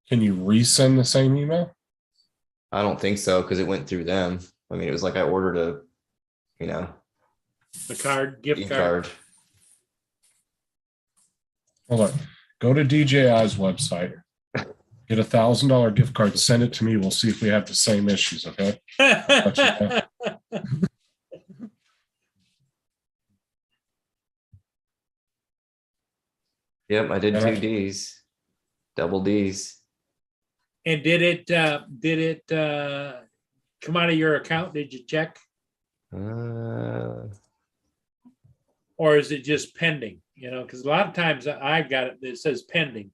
Can you resend the same email? I don't think so because it went through them. I mean, it was like I ordered a, The card, gift card. e-card. Hold on. Go to DJI's website. Get $1,000 gift card. Send it to me. We'll see if we have the same issues. Okay. Yep, I did And 2 Ds, double Ds. And did it come out of your account? Did you check? Or is it just pending? Because a lot of times I've got it, it says pending.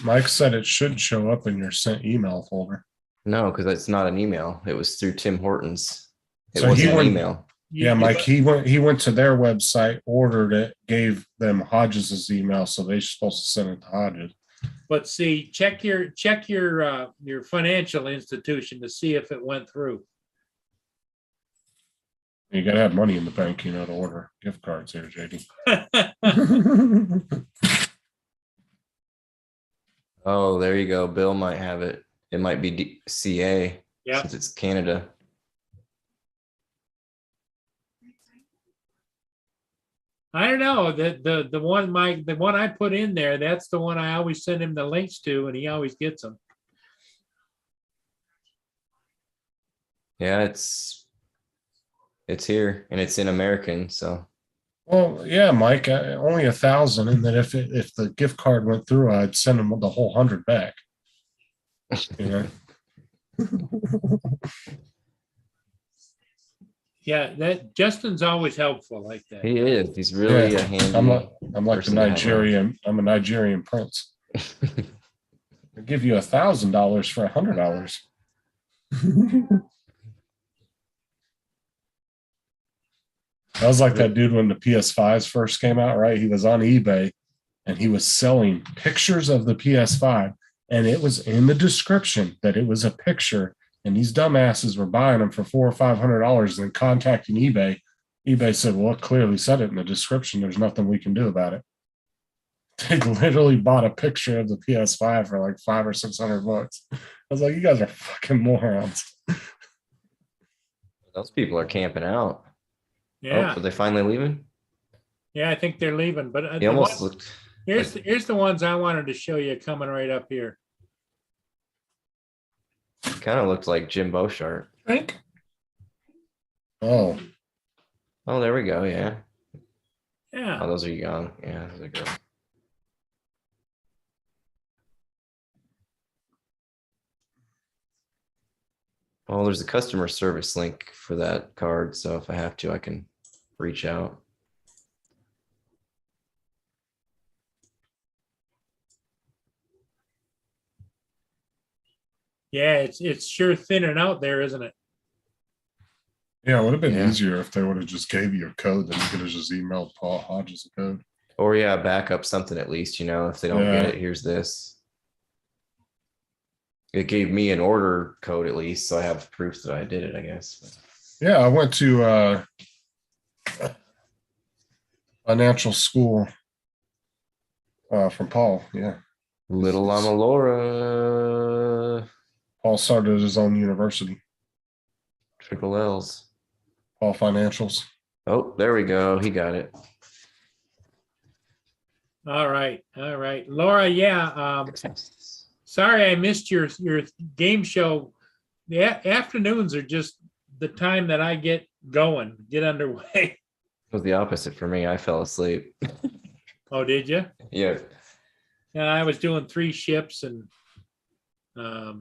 Mike said it should show up in your sent email folder. No, because it's not an email. It was through Tim Hortons. It So he wasn't an went- email. Yeah, Mike, he went to their website, ordered it, gave them Hodges's email, so they're supposed to send it to Hodges. But see, check your financial institution to see if it went through. You gotta have money in the bank, to order gift cards here, JD. Oh, there you go. Bill might have it. It might be CA Yeah. since it's Canada. I don't know. The one I put in there, that's the one I always send him the links to, and he always gets them. Yeah, it's here and it's in American. So Well, yeah, Mike, only 1,000, and then if the gift card went through, I'd send them the whole 100 back. Yeah, that Justin's always helpful like that. he is. He's really a handy. I'm like a person to have Nigerian. I'm a Nigerian prince. I give you $1,000 for $100. That was like that dude when the PS5s first came out, right? He was on eBay and he was selling pictures of the PS5, and it was in the description that it was a picture, and these dumbasses were buying them for $400 or $500 and contacting eBay. eBay said, well, it clearly said it in the description. There's nothing we can do about it. They literally bought a picture of the PS5 for like $500 or $600. I was like, you guys are fucking morons. Those people are camping out. Yeah, Oh, are they finally leaving? yeah, I think they're leaving. But He almost looked. here's the ones I wanted to show you coming right up here. Kind of looked like Jim Beauchart. Oh, Oh, there we go. Yeah. Yeah. Oh, those are young. Yeah, those are good. Well, there's a customer service link for that card, so if I have to, I can reach out. Yeah, it's sure thinning out there, isn't it? Yeah, it would have been Yeah. easier if they would have just gave you a code, then you could have just emailed Paul Hodges a code. Or yeah, back up something at least, if they don't get Yeah. it, here's this. It gave me an order code at least, so I have proof that I did it, I guess. Yeah, I went to financial school from Paul. Yeah. Little It's- Llama Laura. Paul started his own university, Triple L's. Paul Financials. Oh, there we go. He got it. All right, Laura. Yeah, sorry I missed your game show. The afternoons are just the time that I get underway. It was the opposite for me. I fell asleep. Oh, did you? Yeah. Yeah, I was doing 3 ships and what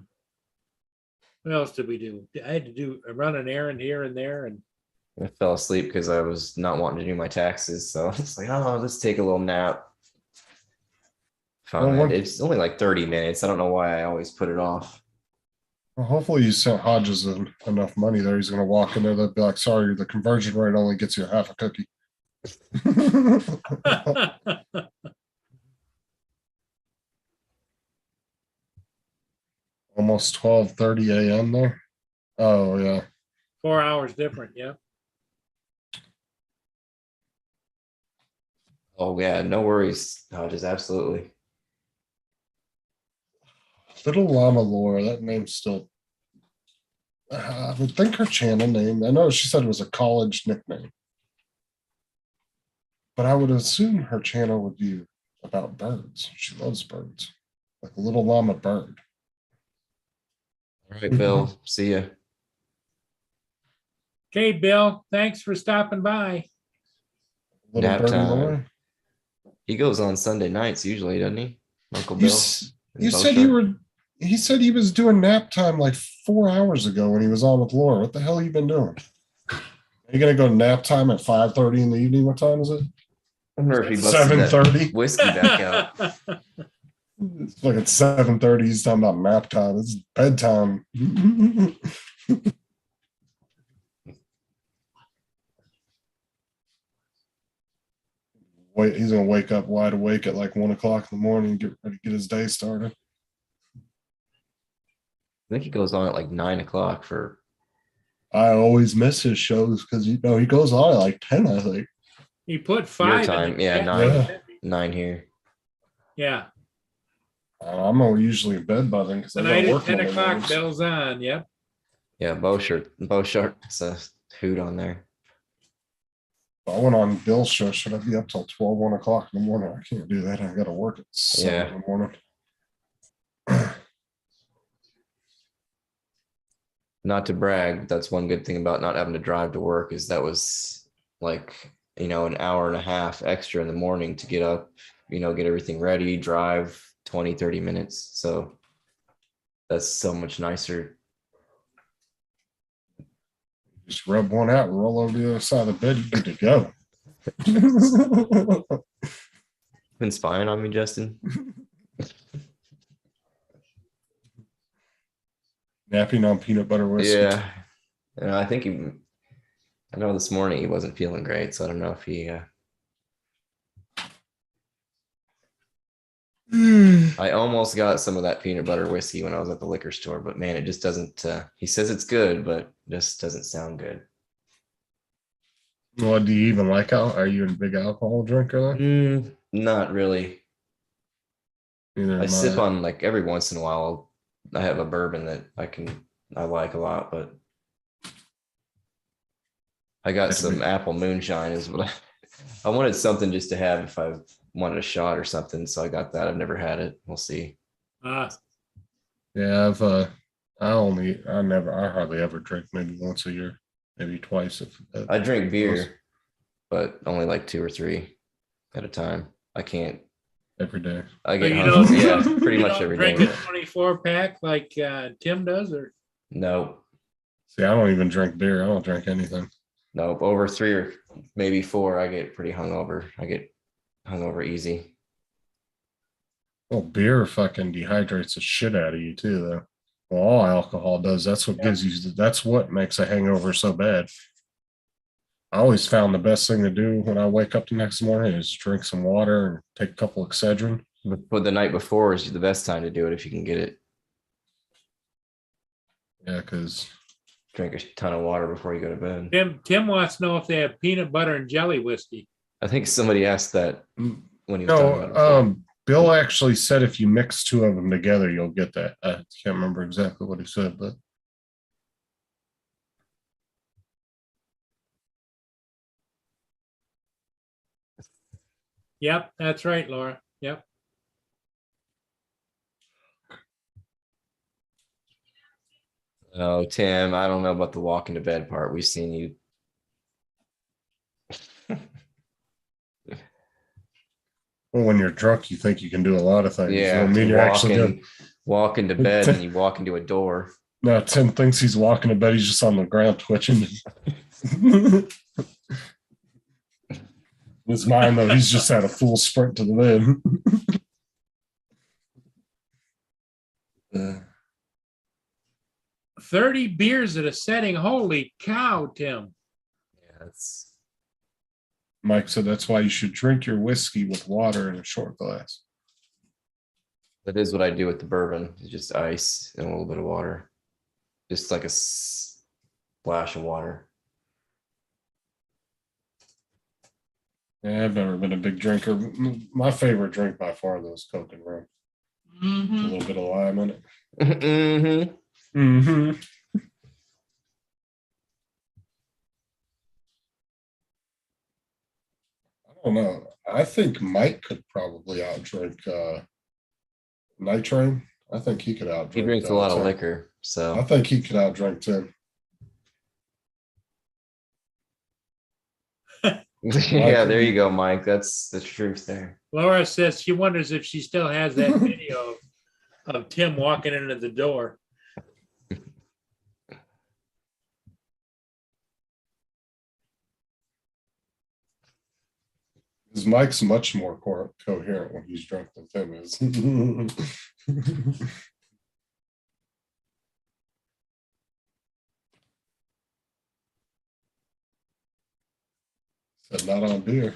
else did we do? I had to run an errand here and there, and I fell asleep because I was not wanting to do my taxes. So it's like, oh, let's take a little nap. Fine. what- It's only like 30 minutes. I don't know why I always put it off. Well, hopefully you sent Hodges enough money there. He's going to walk in there. They'll be like, sorry, the conversion rate only gets you half a cookie. Almost 12:30 a.m. there. Oh, yeah. 4 hours different. Yeah. Oh yeah, no worries. No, just absolutely. Little Llama Laura, that name's still. I would think her channel name, I know she said it was a college nickname. But I would assume her channel would be about birds. She loves birds, like a little llama bird. All right, Bill. See ya. Okay, Bill. Thanks for stopping by. Little Nap birdie time. Laura. He goes on Sunday nights usually, doesn't he? Uncle You, Bill. s- you said he said he was doing nap time like 4 hours ago when he was on with Laura. What the hell you been doing? Are you gonna go nap time at 5:30 in the evening? What time is it? I wonder if he busted that 7:30. whiskey back out. It's like at 7:30. He's talking about nap time. It's bedtime. Wait, he's gonna wake up wide awake at like 1 o'clock in the morning and get ready to get his day started. I think he goes on at like 9 o'clock for. I always miss his shows because he goes on at like 10, I think. He put 5 in time, the yeah, chat. 9. 9 here. Yeah. I'm usually in bed by then because I Tonight gotta at work 10 Monday o'clock, mornings. Bill's on. Yep. Yeah, Bow Shark's a hoot on there. I went on Bill's show. Should I be up till 12, 1 o'clock in the morning? I can't do that. I gotta work at 7 Yeah. in the morning. Not to brag, but that's one good thing about not having to drive to work is that was like, an hour and a half extra in the morning to get up, get everything ready, drive 20, 30 minutes. So that's so much nicer. Just rub one out and roll over the other side of the bed. You're good to go. Been spying on me, Justin. Napping on peanut butter whiskey. Yeah. And I know this morning he wasn't feeling great, so I don't know if he I almost got some of that peanut butter whiskey when I was at the liquor store, but man, it just doesn't he says it's good, but just doesn't sound good. Well, do you even like Are you a big alcohol drinker then? Not really. Neither I am sip on like every once in a while. I have a bourbon that I like a lot, but I got some apple moonshine is what I wanted something just to have if I wanted a shot or something. So I got that. I've never had it. We'll see. Ah, Yeah, I hardly ever drink, maybe once a year, maybe twice. I drink beer, but only like 2 or 3 at a time. I can't. Every day. I so get you hungry. don't, Yeah, pretty you much don't every drink day. a 24-pack like Tim does, or No, See, I don't even drink beer. I don't drink anything. nope. Over 3 or maybe 4, I get pretty hungover. I get hungover easy. Well, beer fucking dehydrates the shit out of you too, though. Well, all alcohol does. That's what Yeah. gives you, that's what makes a hangover so bad. I always found the best thing to do when I wake up the next morning is drink some water and take a couple Excedrin. But the night before is the best time to do it if you can get it. Yeah, because Drink a ton of water before you go to bed. Tim wants to know if they have peanut butter and jelly whiskey. I think somebody asked that when he was talking no, about it before. Bill actually said if you mix two of them together, you'll get that. I can't remember exactly what he said, but Yep, that's right, Laura. Yep. Oh, Tim, I don't know about the walking to bed part. We've seen you. well, when you're drunk, you think you can do a lot of things. Yeah, I mean, you're actually doing. walk into bed and you walk into a door. No, Tim thinks he's walking to bed. He's just on the ground twitching. His mind, though, he's just had a full sprint to the bed. 30 beers at a setting. Holy cow, Tim. Yeah, that's Mike said that's why you should drink your whiskey with water in a short glass. that is what I do with the bourbon. It's just ice and a little bit of water. Just like a splash of water. Yeah, I've never been a big drinker. My favorite drink by far, though, is Coke and rum. A little bit of lime in it. Mm-hmm. Mm-hmm. I don't know. I think Mike could probably outdrink Night Train. I think he could outdrink. He drinks a lot of Tim. liquor, I so think he could outdrink Tim. yeah, there you go, Mike. That's the truth there. Laura says she wonders if she still has that video of Tim walking into the door. Because Mike's much more coherent when he's drunk than Tim is. Said not on beer.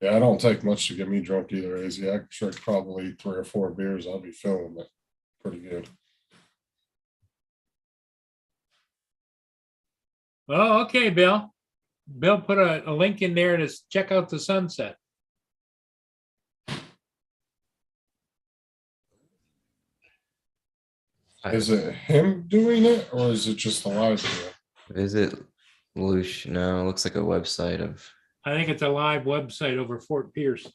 Yeah, I don't take much to get me drunk either, AZ. I drink probably 3 or 4 beers. I'll be feeling it pretty good. Oh, okay, Bill. Bill put a link in there to check out the sunset. Is it him doing it or is it just the live video? Visit Lush. No, it looks like a website of. I think it's a live website over Fort Pierce.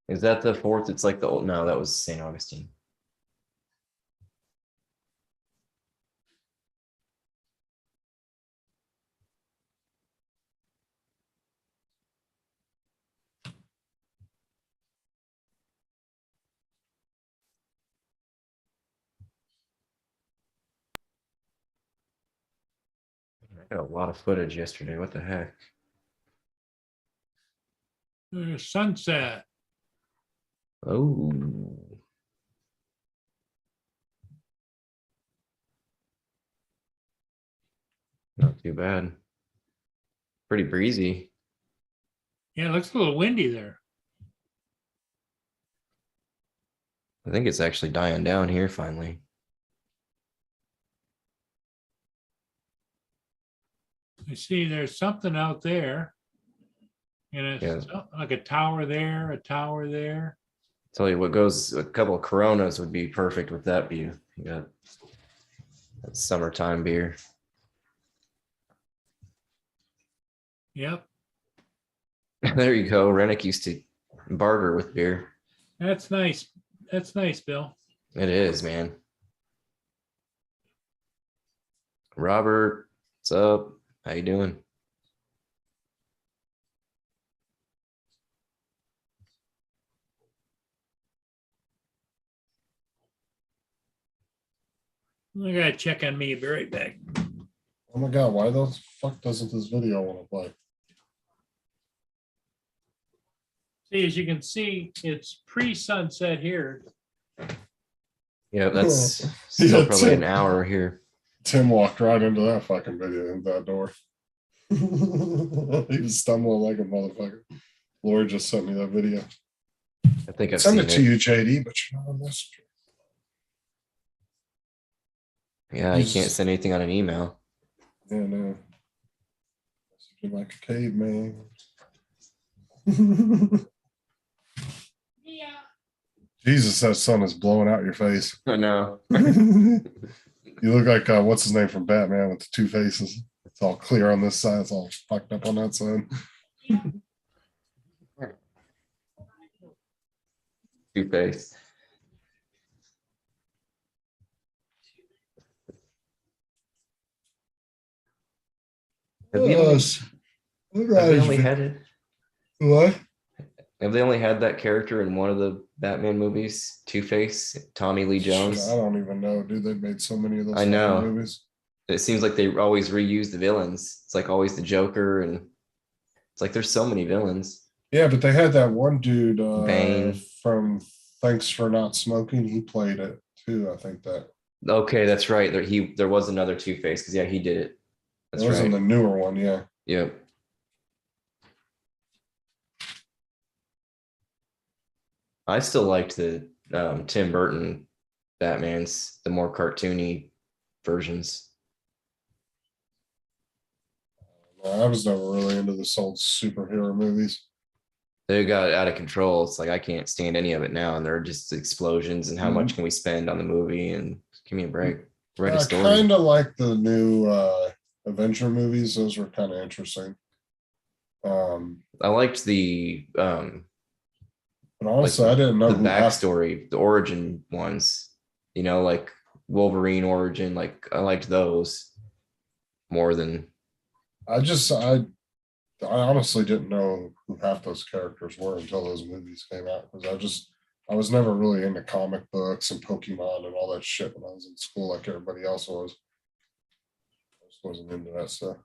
Is that the fourth? It's like the old. No, that was St. Augustine. I got a lot of footage yesterday. What the heck? Sunset. Oh. Not too bad. Pretty breezy. Yeah, it looks a little windy there. I think it's actually dying down here finally. I see there's something out there. And it's like a tower there, a tower there. Tell you what goes, a couple of Coronas would be perfect with that view. You got that summertime beer. Yep, There you go. Rennick used to barter with beer. that's nice. That's nice, Bill. It is, man. Robert, what's up? How you doing? I gotta check on me. Be right back. Oh my god, why the fuck doesn't this video want to play? See, as you can see, it's pre-sunset here. Yeah, that's Yeah, still probably Tim. an hour here. Tim walked right into that fucking video in that door. He was stumbling like a motherfucker. Lord just sent me that video. I think I've Send seen it to it. you, JD, but you're not on Messenger. Yeah, you can't send anything on an email. Yeah, no. Messaging like a caveman. Yeah. Jesus, that sun is blowing out your face. I know. You look like what's his name from Batman with the two faces. It's all clear on this side. It's all fucked up on that side. Two-Face. Have they only, have they only had it? What? Have they only had that character in one of the Batman movies? Two-Face, Tommy Lee Jones. I don't even know, dude. They've made so many of those I know. fucking movies. It seems like they always reuse the villains. It's like always the Joker, and it's like there's so many villains. Yeah, but they had that one dude Bane. from Thanks for Not Smoking. He played it too. I think that Okay, that's right. There was another Two-Face because yeah, he did it. That's it was in right. the newer one. Yeah. Yep. I still liked the Tim Burton Batman's, the more cartoony versions. I was never really into this old superhero movies. They got out of control. It's like I can't stand any of it now, and there are just explosions. And how much can we spend on the movie? And give me a break. Write a I story. kind of like the new Avenger movies. Those were kind of interesting. I liked the But honestly, like I didn't know the who half- backstory, the origin ones. You know, like Wolverine origin. Like I liked those more than. I honestly didn't know who half those characters were until those movies came out because I was never really into comic books and Pokemon and all that shit when I was in school like everybody else was. I just wasn't into that stuff.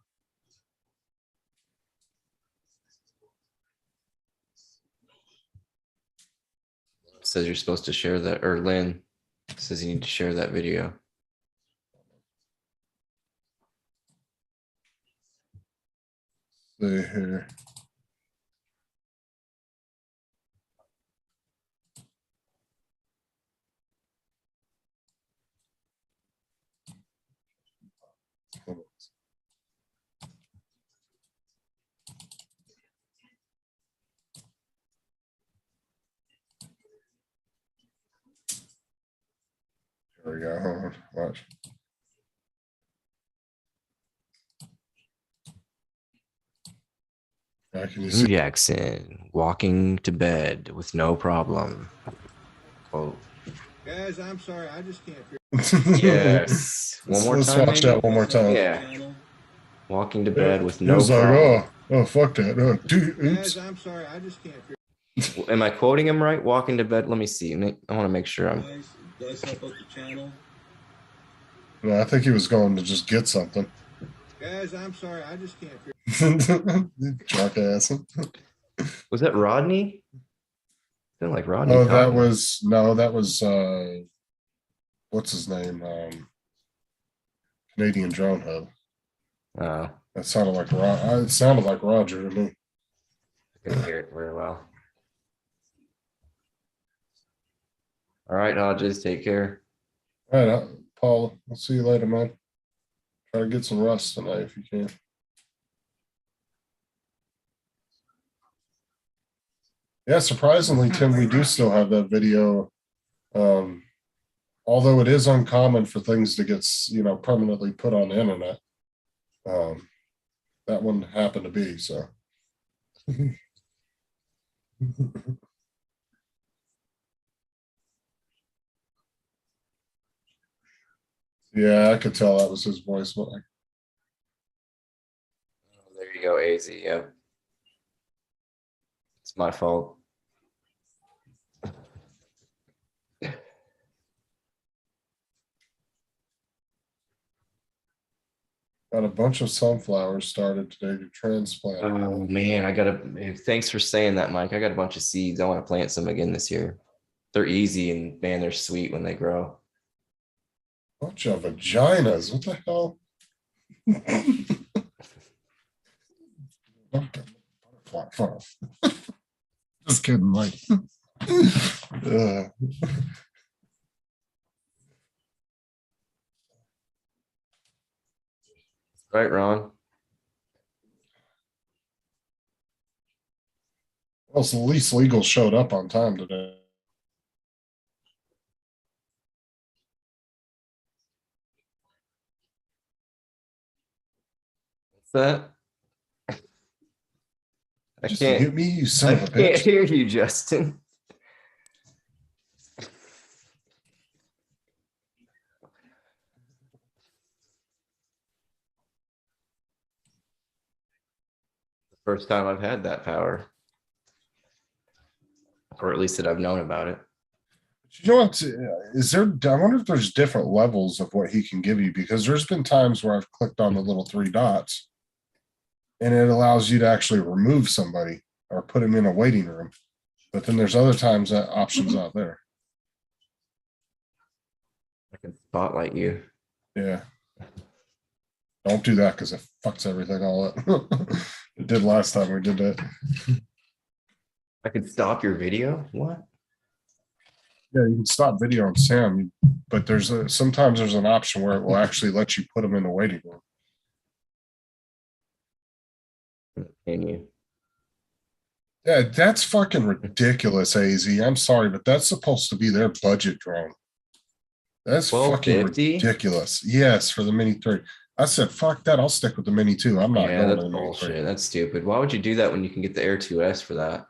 Says you're supposed to share that, or Lynn says you need to share that video. See here. Here we go. Hold on. Watch. Can you see? Jackson walking to bed with no problem. Oh Guys, I'm sorry, I just can't figure yes. One more Let's time. watch maybe? that one more time. Yeah. Walking to bed with He no was like, problem. oh, fuck that. Dude, Guys, oops. I'm sorry, I just can't figure Am I quoting him right? Walking to bed. Let me see. I want to make sure I'm. Guys, help out the channel. No, I think he was going to just get something. Guys, I'm sorry, I just can't figure Drunk ass. Was that Rodney? I feel like Rodney. Oh, caught that me. was what's his name? Canadian Drone Hub. Oh, That sounded like it sounded like Roger to me. I couldn't hear it very well. All right, Hodges, take care. All right, Paul. I'll see you later, man. Try to get some rest tonight if you can. Yeah, surprisingly, Tim, we do still have that video. Although it is uncommon for things to get, permanently put on the internet. That one happened to be, so. Yeah, I could tell that was his voice. But There you go, AZ. Yep. It's my fault. Got a bunch of sunflowers started today to transplant. Oh man, thanks for saying that, Mike. I got a bunch of seeds. I want to plant some again this year. They're easy and man, they're sweet when they grow. Bunch of vaginas. What the hell? Butterfly farm. Just kidding, Mike. Right, Ron? Well, so the least legal showed up on time today. What's that? I Just can't. mute me, you son I of a can't bitch. hear you, Justin. The first time I've had that power. Or at least that I've known about it. You know what? Is there? I wonder if there's different levels of what he can give you, because there's been times where I've clicked on the little three dots and it allows you to actually remove somebody or put him in a waiting room. But then there's other times that option's out there. I can spotlight you. Yeah. Don't do that because it fucks everything all up. It did last time we did that. I could stop your video? What? Yeah, you can stop video on Sam, but sometimes there's an option where it will actually let you put them in the waiting room. Can you? Yeah, that's fucking ridiculous, AZ. I'm sorry, but that's supposed to be their budget drone. That's fucking $12.50? ridiculous. Yes, for the Mini 3. I said, fuck that. I'll stick with the Mini 2. I'm not Yeah, going that's to the Mini 3. bullshit. That's stupid. Why would you do that when you can get the Air 2S for that?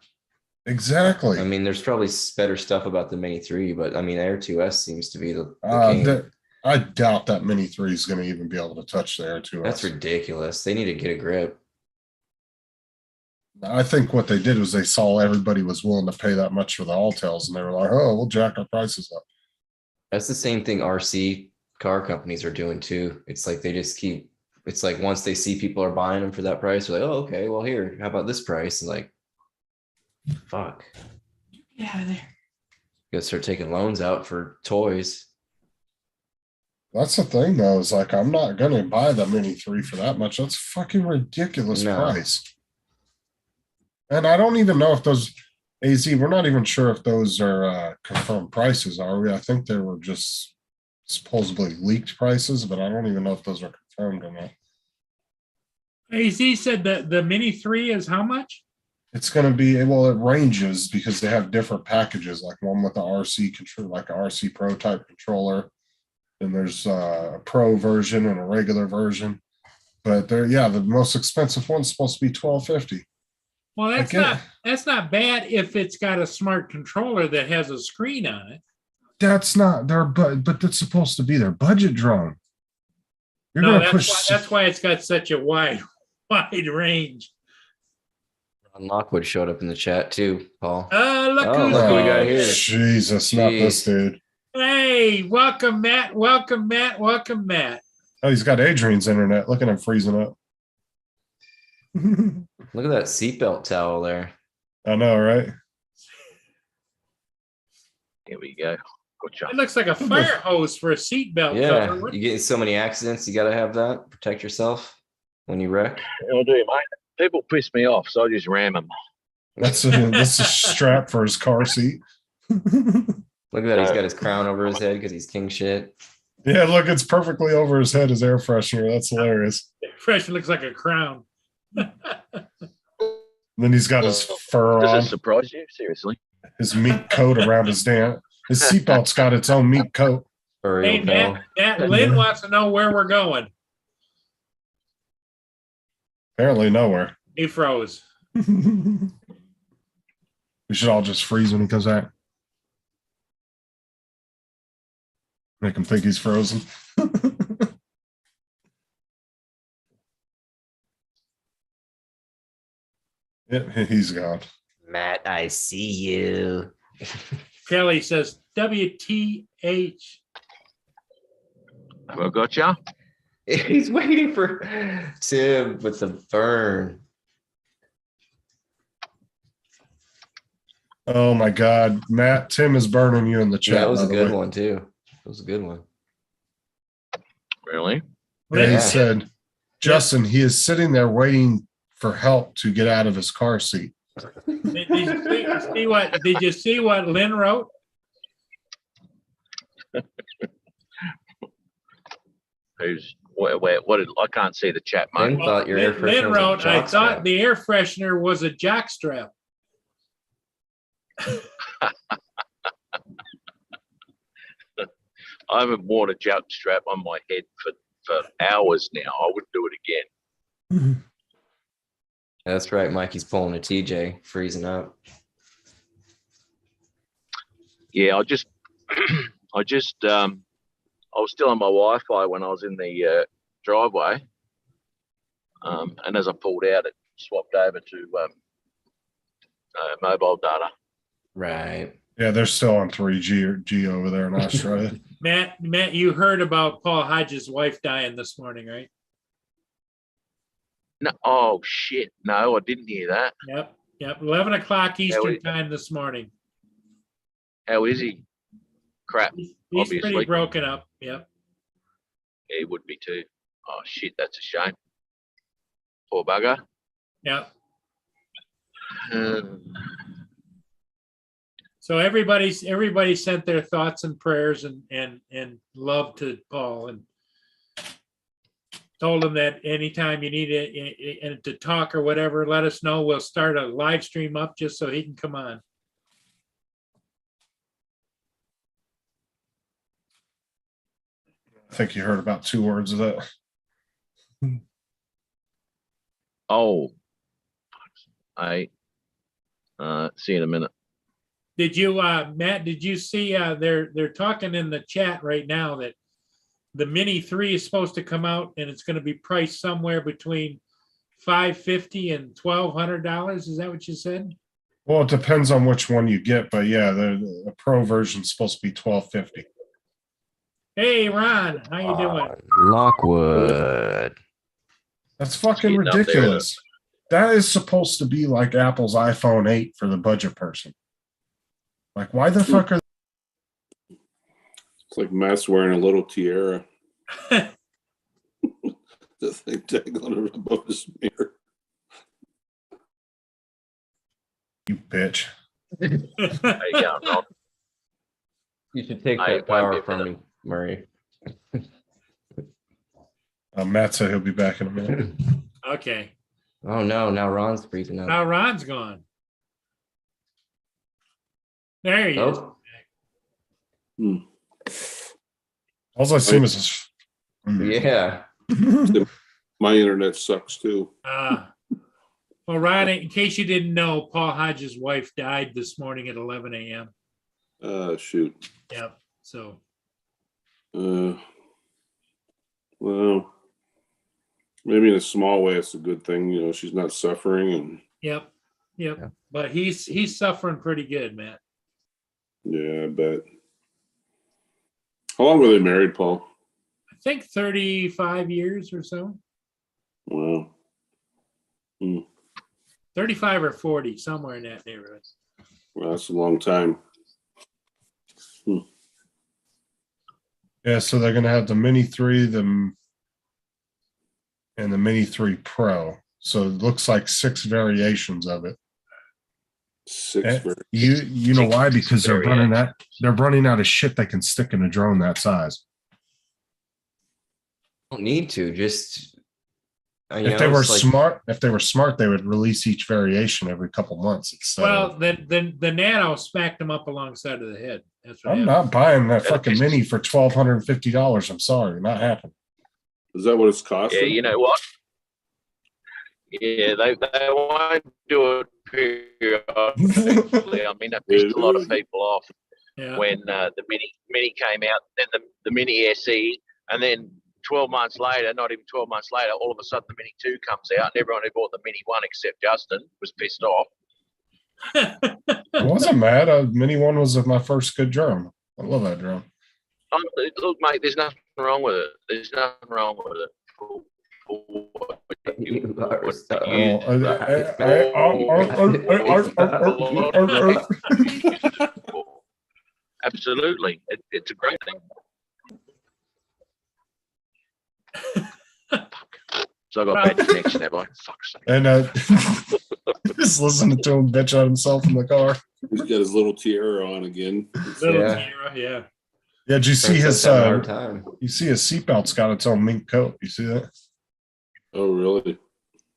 Exactly. I mean, there's probably better stuff about the Mini 3, but I mean, Air 2S seems to be the king. I doubt that Mini 3 is going to even be able to touch the Air 2S. That's ridiculous. They need to get a grip. I think what they did was they saw everybody was willing to pay that much for the Altels, and they were like, oh, we'll jack our prices up. That's the same thing RC car companies are doing too. It's like they just keep, it's like once they see people are buying them for that price, they're like, oh, okay, well, here, how about this price? And like, fuck. Get out of there. Go start taking loans out for toys. That's the thing, though, is like, I'm not going to buy the Mini 3 for that much. That's fucking ridiculous No. price. And I don't even know if those, AZ, we're not even sure if those are confirmed prices, are we? I think they were just supposedly leaked prices, but I don't even know if those are confirmed or not. AZ said that the Mini 3 is how much? It's going to be, well, it ranges because they have different packages, like one with the RC control, like a RC Pro type controller. Then there's a Pro version and a regular version. But they're, yeah, the most expensive one's supposed to be $12.50. Well, I get that's not bad if it's got a smart controller that has a screen on it. That's not their, but that's supposed to be their budget drone. You're No, going to that's push. why, that's why it's got such a wide range. Ron Lockwood showed up in the chat too, Paul. Look Oh, who's look who we got here. here. Jesus, not this dude. Hey, welcome, Matt. Welcome, Matt. Welcome, Matt. Oh, he's got Adrian's internet. Look at him freezing up. Look at that seatbelt towel there. I know, right? Here we go. Good job. It looks like a fire hose for a seatbelt Yeah, cover. you get in so many accidents. You got to have that. Protect yourself when you wreck. I'll do, mate. People piss me off, so I just ram them. That's a strap for his car seat. Look at that. He's got his crown over his head because he's king shit. Yeah, look, it's perfectly over his head, his air freshener. That's hilarious. Fresh looks like a crown. Then he's got his fur Does on, it surprise you? Seriously? his meat coat around his damn. His seatbelt's got its own meat coat. Furry Hey, lapel. Matt, Lynn wants to know where we're going. Apparently nowhere. He froze. We should all just freeze when he comes back. Make him think he's frozen. Yeah, he's gone. Matt, I see you. Kelly says, WTH. Have I got ya? He's waiting for Tim with the burn. Oh my God, Matt, Tim is burning you in the chat. Yeah, that was by a the good way. one too. That was a good one. Really? Yeah, he Yeah. said, Justin, he is sitting there waiting for help to get out of his car seat. Did you see what Lynn wrote? What did, I can't see the chat, mate. Tim thought your air Lynn freshener was a wrote, I jock thought strap. the air freshener was a jock strap. I haven't worn a jock strap on my head for hours now. I wouldn't do it again. That's right. Mikey's pulling a TJ, freezing up. Yeah, I was still on my Wi-Fi when I was in the driveway, and as I pulled out, it swapped over to mobile data. Right. Yeah, they're still on 3G or G over there in Australia. Matt, you heard about Paul Hodges' wife dying this morning, right? No, oh shit! No, I didn't hear that. Yep. 11 o'clock Eastern we- time this morning. How is he? Crap. He's Obviously. pretty broken up. Yep. He would be too. Oh shit, that's a shame. Poor bugger. Yep. Um, So everybody sent their thoughts and prayers and love to Paul and told him that anytime you need it to talk or whatever, let us know. We'll start a live stream up just so he can come on. I think you heard about 2 words of that. oh, I see you in a minute. Did you, Matt, did you see, they're talking in the chat right now that the Mini 3 is supposed to come out and it's going to be priced somewhere between $550 and $1,200. Is that what you said? Well, it depends on which one you get, but yeah, the pro version is supposed to be $1,250. Hey, Ron, how you doing? Lockwood. That's fucking Getting up there. ridiculous. That is supposed to be like Apple's iPhone 8 for the budget person. Like, why the fuck are It's like Matt's wearing a little tiara. The thing dangling above his mirror. you bitch? How you going, Ron? You should take I that won't power be a from me, minute. Murray. Matt said he'll be back in a minute. Okay, Oh no, now Ron's freezing up. now Ron's gone. There he is. Oh, All I see is yeah. My internet sucks too. Well, Ron, in case you didn't know, Paul Hodges' wife died this morning at 11 a.m. Shoot. Yep. So, Well, maybe in a small way, it's a good thing. You know, she's not suffering, and yep. Yeah. But he's suffering pretty good, Matt. yeah, I bet. How long were they married, Paul? I think 35 years or so. Wow. 35 or 40, somewhere in that neighborhood. Well, that's a long time. Yeah, so they're gonna have the Mini 3, and the Mini 3 Pro. So it looks like 6 variations of it. Six. You know why? Because they're Variations. running out of shit they can stick in a drone that size. Don't need to. Just If they were smart, they would release each variation every couple months. Well, the Nano smacked him up alongside of the head. That's what I'm happened. not buying that fucking Mini for $1,250. I'm sorry, not happening. Is that what it's costing? Yeah, you know what? Yeah, they won't do it periodically. I mean, that pissed a lot of people off Yeah. when the mini came out, then the Mini SE, and then 12 months later, not even 12 months later, all of a sudden the Mini 2 comes out, and everyone who bought the Mini 1 except Justin was pissed off. I wasn't mad. Mini 1 was my first good drone. I love that drone. Look, mate, there's nothing wrong with it. There's nothing wrong with it. For what You what are you so use bad. it for. Absolutely, it's a great thing. So I got bad connection, have I? Fuck's sake. And just listening to him bitch on himself in the car. He's got his little tiara on again. Little Yeah. Tira, yeah. Yeah, did you see Princess his having a hard time. you see his seatbelt's got its own mink coat. You see that? Oh, really?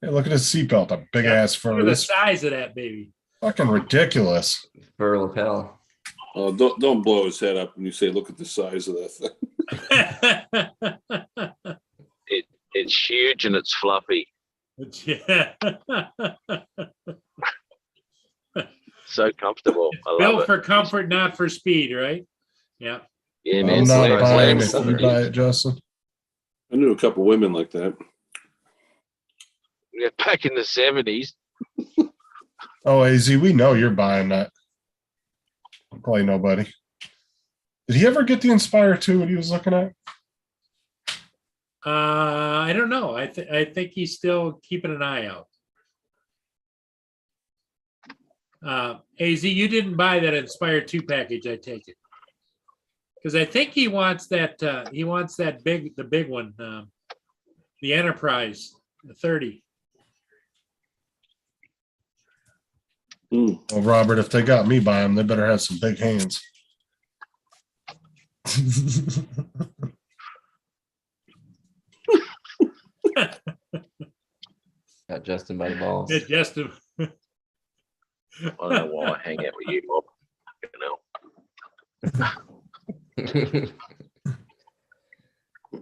Hey, look at his seatbelt, a big Yeah, ass Look fur. at the It's size of that baby. fucking ridiculous. Fur lapel. Oh, don't blow his head up when you say, "Look at the size of that thing." It's huge and it's fluffy. Yeah. So comfortable. I love Built it. for comfort, not for speed, right? Yeah. Yeah, man. I'm it's not like buying like it. You something. buy it, Justin. I knew a couple women like that. Yeah, back in the 70s. Oh, AZ, we know you're buying that. Play nobody. Did he ever get the Inspire 2 what he was looking at? I don't know. I think he's still keeping an eye out. AZ, you didn't buy that Inspire 2 package, I take it. Because I think he wants that the big one, the Enterprise, the 30. Mm. Well, Robert, if they got me by them, they better have some big hands. Got Justin by the balls. It just I don't know why I hang out with you, Bob. You know.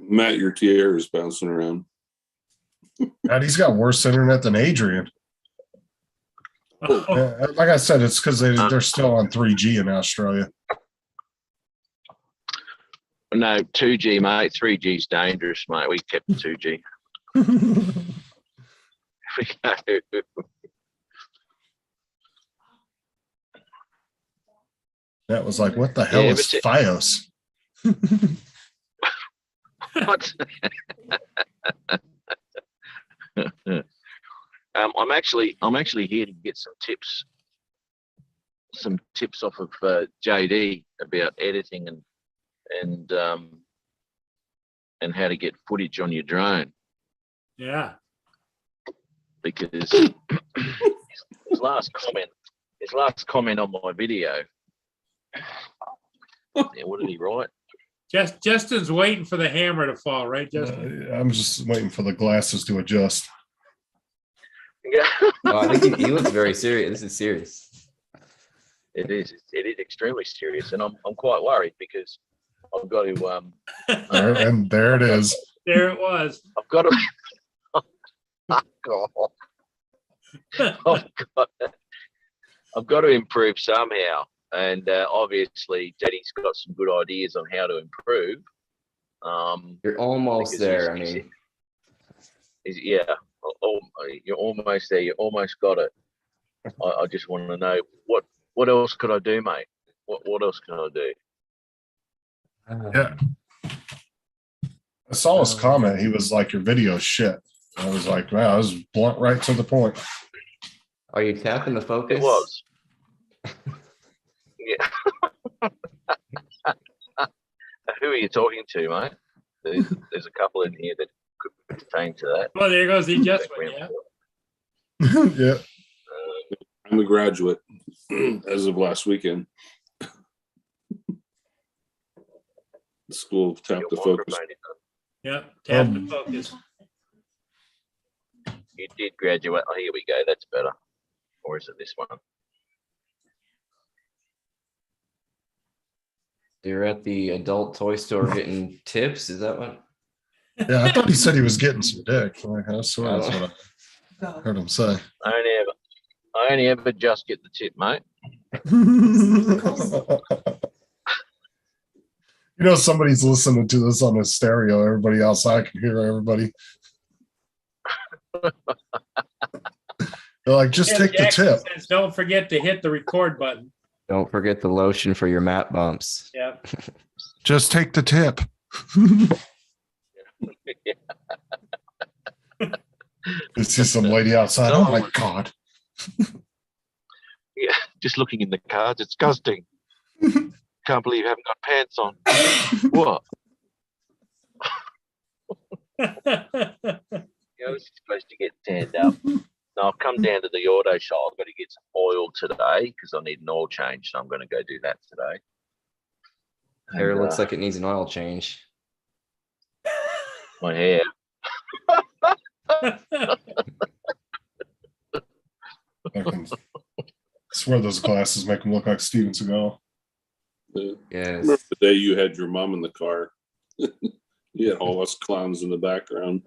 Matt, your tiara is bouncing around. God, he's got worse internet than Adrian. Yeah, like I said, it's because they're still on 3G in Australia. No, 2G, mate. 3G's dangerous, mate. We kept 2G. That was like, what the hell Yeah, is but FiOS? What? I'm actually here to get some tips off of JD about editing and how to get footage on your drone, yeah. because his last comment on my video. Yeah, what did he write? Justin's waiting for the hammer to fall, right, Justin? I'm just waiting for the glasses to adjust. Oh, I think he looks very serious. This is serious. It is extremely serious, and I'm quite worried because I've got to And there it is. There it was. I've got to I've got to improve somehow, and obviously JD's got some good ideas on how to improve. You're almost because there. I he's- mean, yeah, you're almost there. You almost got it. I just want to know what else could I do, mate? What else can I do? Yeah. I saw his comment. He was like, your video's shit. I was like, wow, that was blunt right to the point. are you tapping the focus? It was. Yeah. Who are you talking to, mate? There's a couple in here that could pertain to that. Well, there goes the adjustment. Yeah. Yeah. I'm a graduate as of last weekend. The school tapped Your the focus. microphone is on. Yeah. Tap the focus. You did graduate. Oh, here we go. That's better. Or is it this one? You're at the adult toy store getting tips. Is that what? Yeah, I thought he said he was getting some dick. Like, I swear that's what I heard him say. I only ever just get the tip, mate. You know, somebody's listening to this on the stereo. Everybody outside can hear everybody. They're like, just Tim take the Jackson tip. says, don't forget to hit the record button. Don't forget the lotion for your mat bumps. Yeah. Just take the tip. It's just some lady outside. Oh my God. Yeah, just looking in the cards, it's disgusting. Can't believe you haven't got pants on. What? I was supposed to get tanned up. No, I've come down to the auto shop. I've got to get some oil today because I need an oil change. So I'm going to go do that today. Hair And, looks like it needs an oil change. my hair. I can swear those glasses make him look like Steven Seagal. Remember Yes. the day you had your mom in the car? You had all us clowns in the background.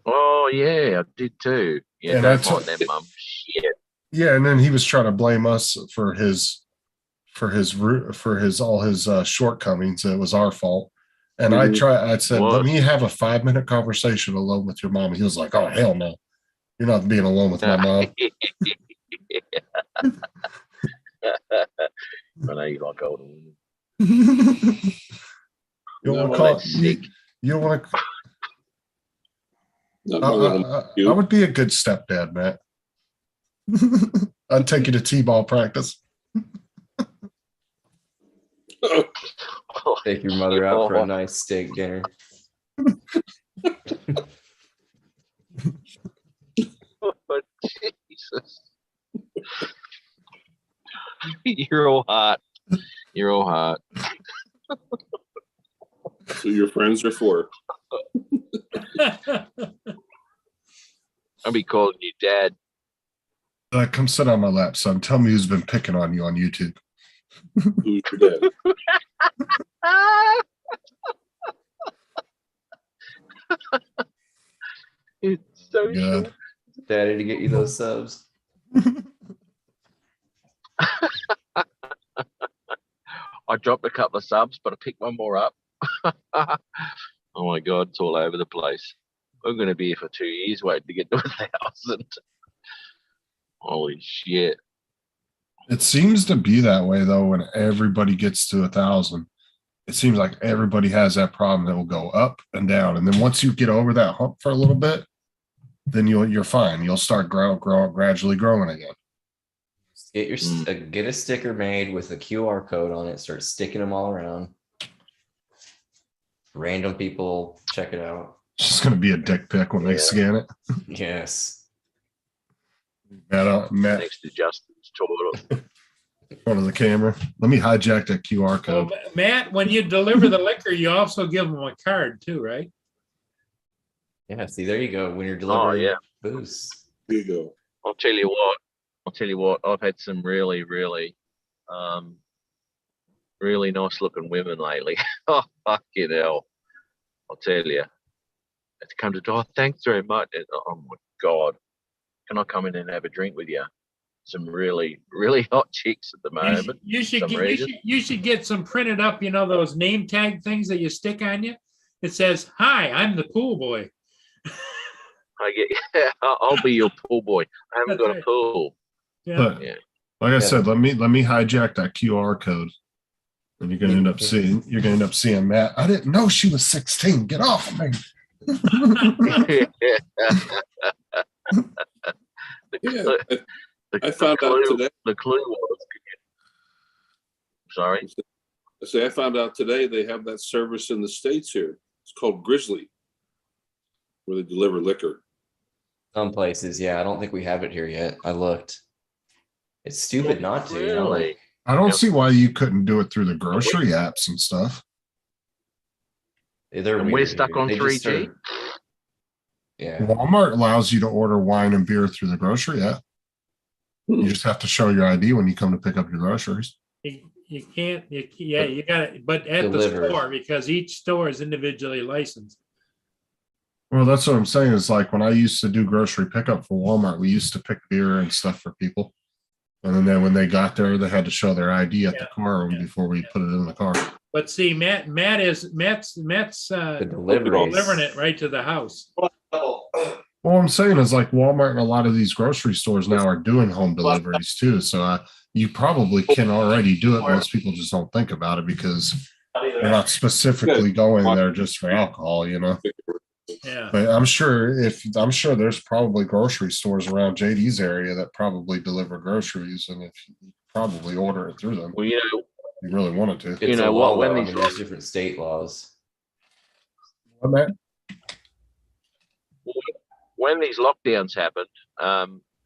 Oh yeah, I did too. Yeah, And don't I mind took- them, mum. Shit. Yeah, and then he was trying to blame us for his all his shortcomings. It was our fault. And I said, let What? me have a 5-minute conversation alone with your mom. And he was like, oh hell no. You're not being alone with my mom. I know you like older women. You No, want to well, call that's you, sick. you want to Not my little I you. would be a good stepdad, Matt. I'd take you to T-ball practice. Take your mother out for a nice steak dinner. Oh, Jesus. You're all hot. You're all hot. That's what your friends are for. I'll be calling you dad. Come sit on my lap, son. Tell me who's been picking on you on YouTube. Who's your dad? It's so Good. short. Daddy to get you those subs. I dropped a couple of subs, but I picked one more up. Oh my God, it's all over the place. I'm going to be here for 2 years waiting to get to 1,000. Holy shit. It seems to be that way though. When everybody gets to 1,000, it seems like everybody has that problem that will go up and down. And then once you get over that hump for a little bit, then you're fine. You'll start gradually growing again. Get your get a sticker made with a QR code on it. Start sticking them all around. Random people check it out. It's just gonna be a dick pic when they Yeah. scan it. Yes. Matt, Next to Justin's toilet. in front of the camera. Let me hijack that QR Well, code. Matt, when you deliver the liquor, you also give them a card too, right? Yeah. See, there you go. When you're Oh, delivering yeah. booze. Here you go. I'll tell you what. I've had some really, really, really nice looking women lately. Oh, fucking hell. I'll tell you. It's come to, oh, thanks very much. Oh my God. Can I come in and have a drink with you? Some really, really hot chicks at the moment. You should some get, reason. you should get some printed up, you know, those name tag things that you stick on you. It says, "Hi, I'm the pool boy." I get, yeah, I'll be your pool boy. I haven't That's got a right. pool. Yeah. But Yeah. like I Yeah. said, let me hijack that QR code. And you're gonna end up seeing Matt. I didn't know she was 16. Get off of me. Yeah, I found out today. The clue was. Sorry. I say I found out today they have that service in the States here. It's called Grizzly, where they deliver liquor. Some places, yeah. I don't think we have it here yet. I looked. It's stupid not to. You know, Really? like, I don't Yep. see why you couldn't do it through the grocery apps and stuff. they're And we're weird stuck here. on They just 3G? started- Yeah. Walmart allows you to order wine and beer through the grocery app. You just have to show your ID when you come to pick up your groceries. You can't, you got it, but at Deliver. the store, because each store is individually licensed. Well, that's what I'm saying. Is like when I used to do grocery pickup for Walmart, we used to pick beer and stuff for people. And then when they got there, they had to show their ID at the car before we put it in the car. But see, Matt's The deliveries. delivering it right to the house. Well, I'm saying is like Walmart and a lot of these grocery stores now are doing home deliveries too. So you probably can already do it. Most people just don't think about it because They're not specifically going there just for alcohol, you know. Yeah. But I'm sure there's probably grocery stores around JD's area that probably deliver groceries, and if you probably order it through them, Well, if you really wanted to. It's know a what, law, when though. I these mean, there's different state laws. when these lockdowns happened,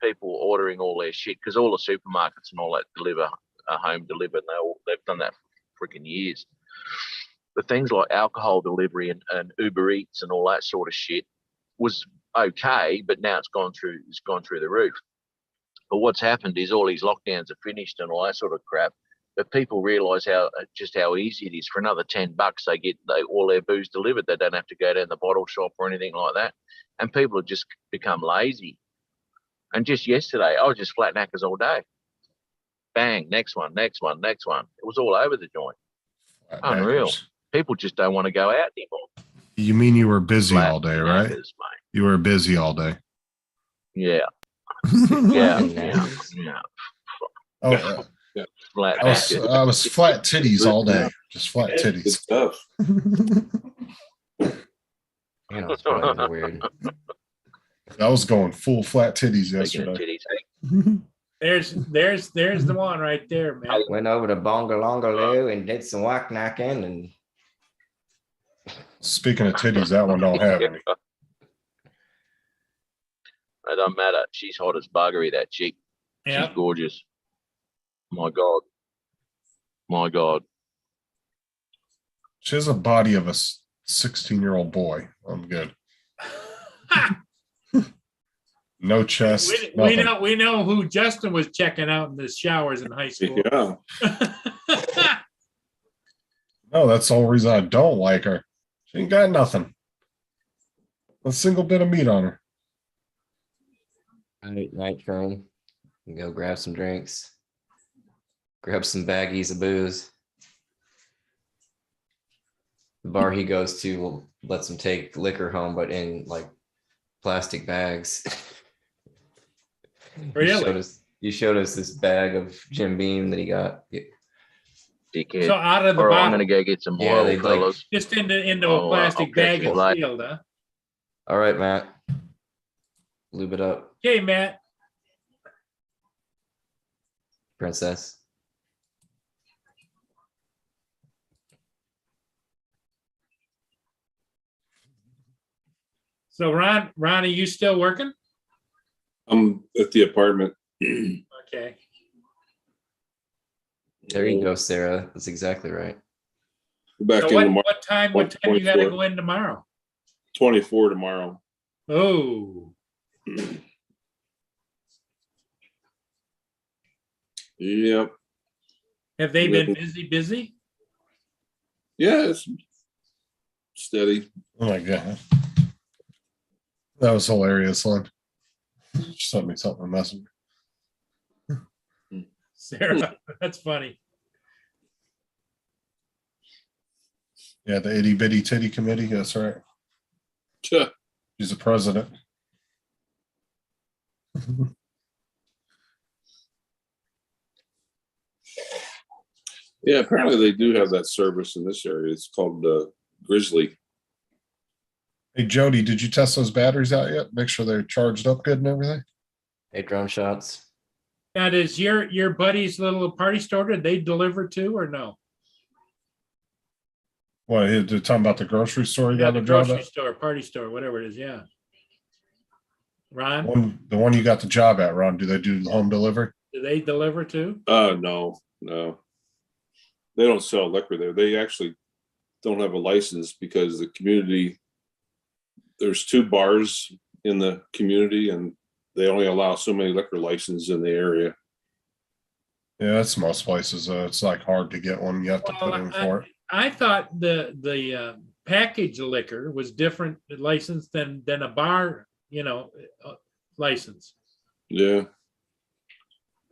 people were ordering all their shit because all the supermarkets and all that deliver home delivered. They've done that for freaking years. But things like alcohol delivery and Uber Eats and all that sort of shit was okay, but now it's gone through the roof. But what's happened is all these lockdowns are finished and all that sort of crap. But people realise how easy it is. For another $10, they get all their booze delivered. They don't have to go down the bottle shop or anything like that. And people have just become lazy. And just yesterday, I was just flat knackers all day. Bang, next one. It was all over the joint. Unreal. People just don't want to go out anymore. You mean you were busy Flat all day, right? knackers, mate. You were busy all day. Yeah. Yeah. Oh, Flat I was flat titties all day, just flat Good titties. stuff. Yeah, it's probably weird. I was going full flat titties Speaking of yesterday. titties, There's the one right there, man. Went over to Bongalongaloo and did some whack knocking and Speaking of titties, that one don't have any. It don't matter. She's hot as buggery, that chick. Yeah. She's gorgeous. My God. She has a body of a 16-year-old boy. I'm good. No chest. We nothing. we know who Justin was checking out in the showers in high school. Yeah. No, that's the whole reason I don't like her. She ain't got nothing. A single bit of meat on her. night train. Go grab some drinks. Grab some baggies of booze. The bar he goes to lets him take liquor home, but in like plastic bags. Really? You showed us this bag of Jim Beam that he got. Dickhead. So out of the All right, I'm bottle, going to go get some Yeah, more, they'd like- fellas. just into a Oh, plastic I'll catch bag you and later. sealed, huh? All right, Matt. Lube it up, Okay, Matt. princess. So Ron, are you still working? I'm at the apartment. Okay. There you go, Sarah. That's exactly right. Back So in tomorrow. what time you gotta 24. go in tomorrow? 24 tomorrow. Oh, Yep. have they been busy? Yeah, it's steady. Oh my god. That was hilarious, Lynn. She sent me something on Messenger. Sarah, that's funny. Yeah, the itty bitty titty committee. That's right. She's the president. Yeah, apparently they do have that service in this area. It's called Grizzly. Hey Jody, did you test those batteries out yet? Make sure they're charged up good and everything. Hey, drone shots. Now, does your buddy's little party store, did they deliver to or no? What, they're talking about the grocery store you Yeah, got the the job grocery at? store, party store, whatever it is, yeah. Ron, The one you got the job at, Ron, do they do home delivery? do they deliver to? No. They don't sell liquor there. They actually don't have a license because the community, there's 2 bars in the community and they only allow so many liquor licenses in the area. Yeah, that's most places. It's like hard to get one. You have to put in for it. I thought the package liquor was different license than a bar, license. Yeah.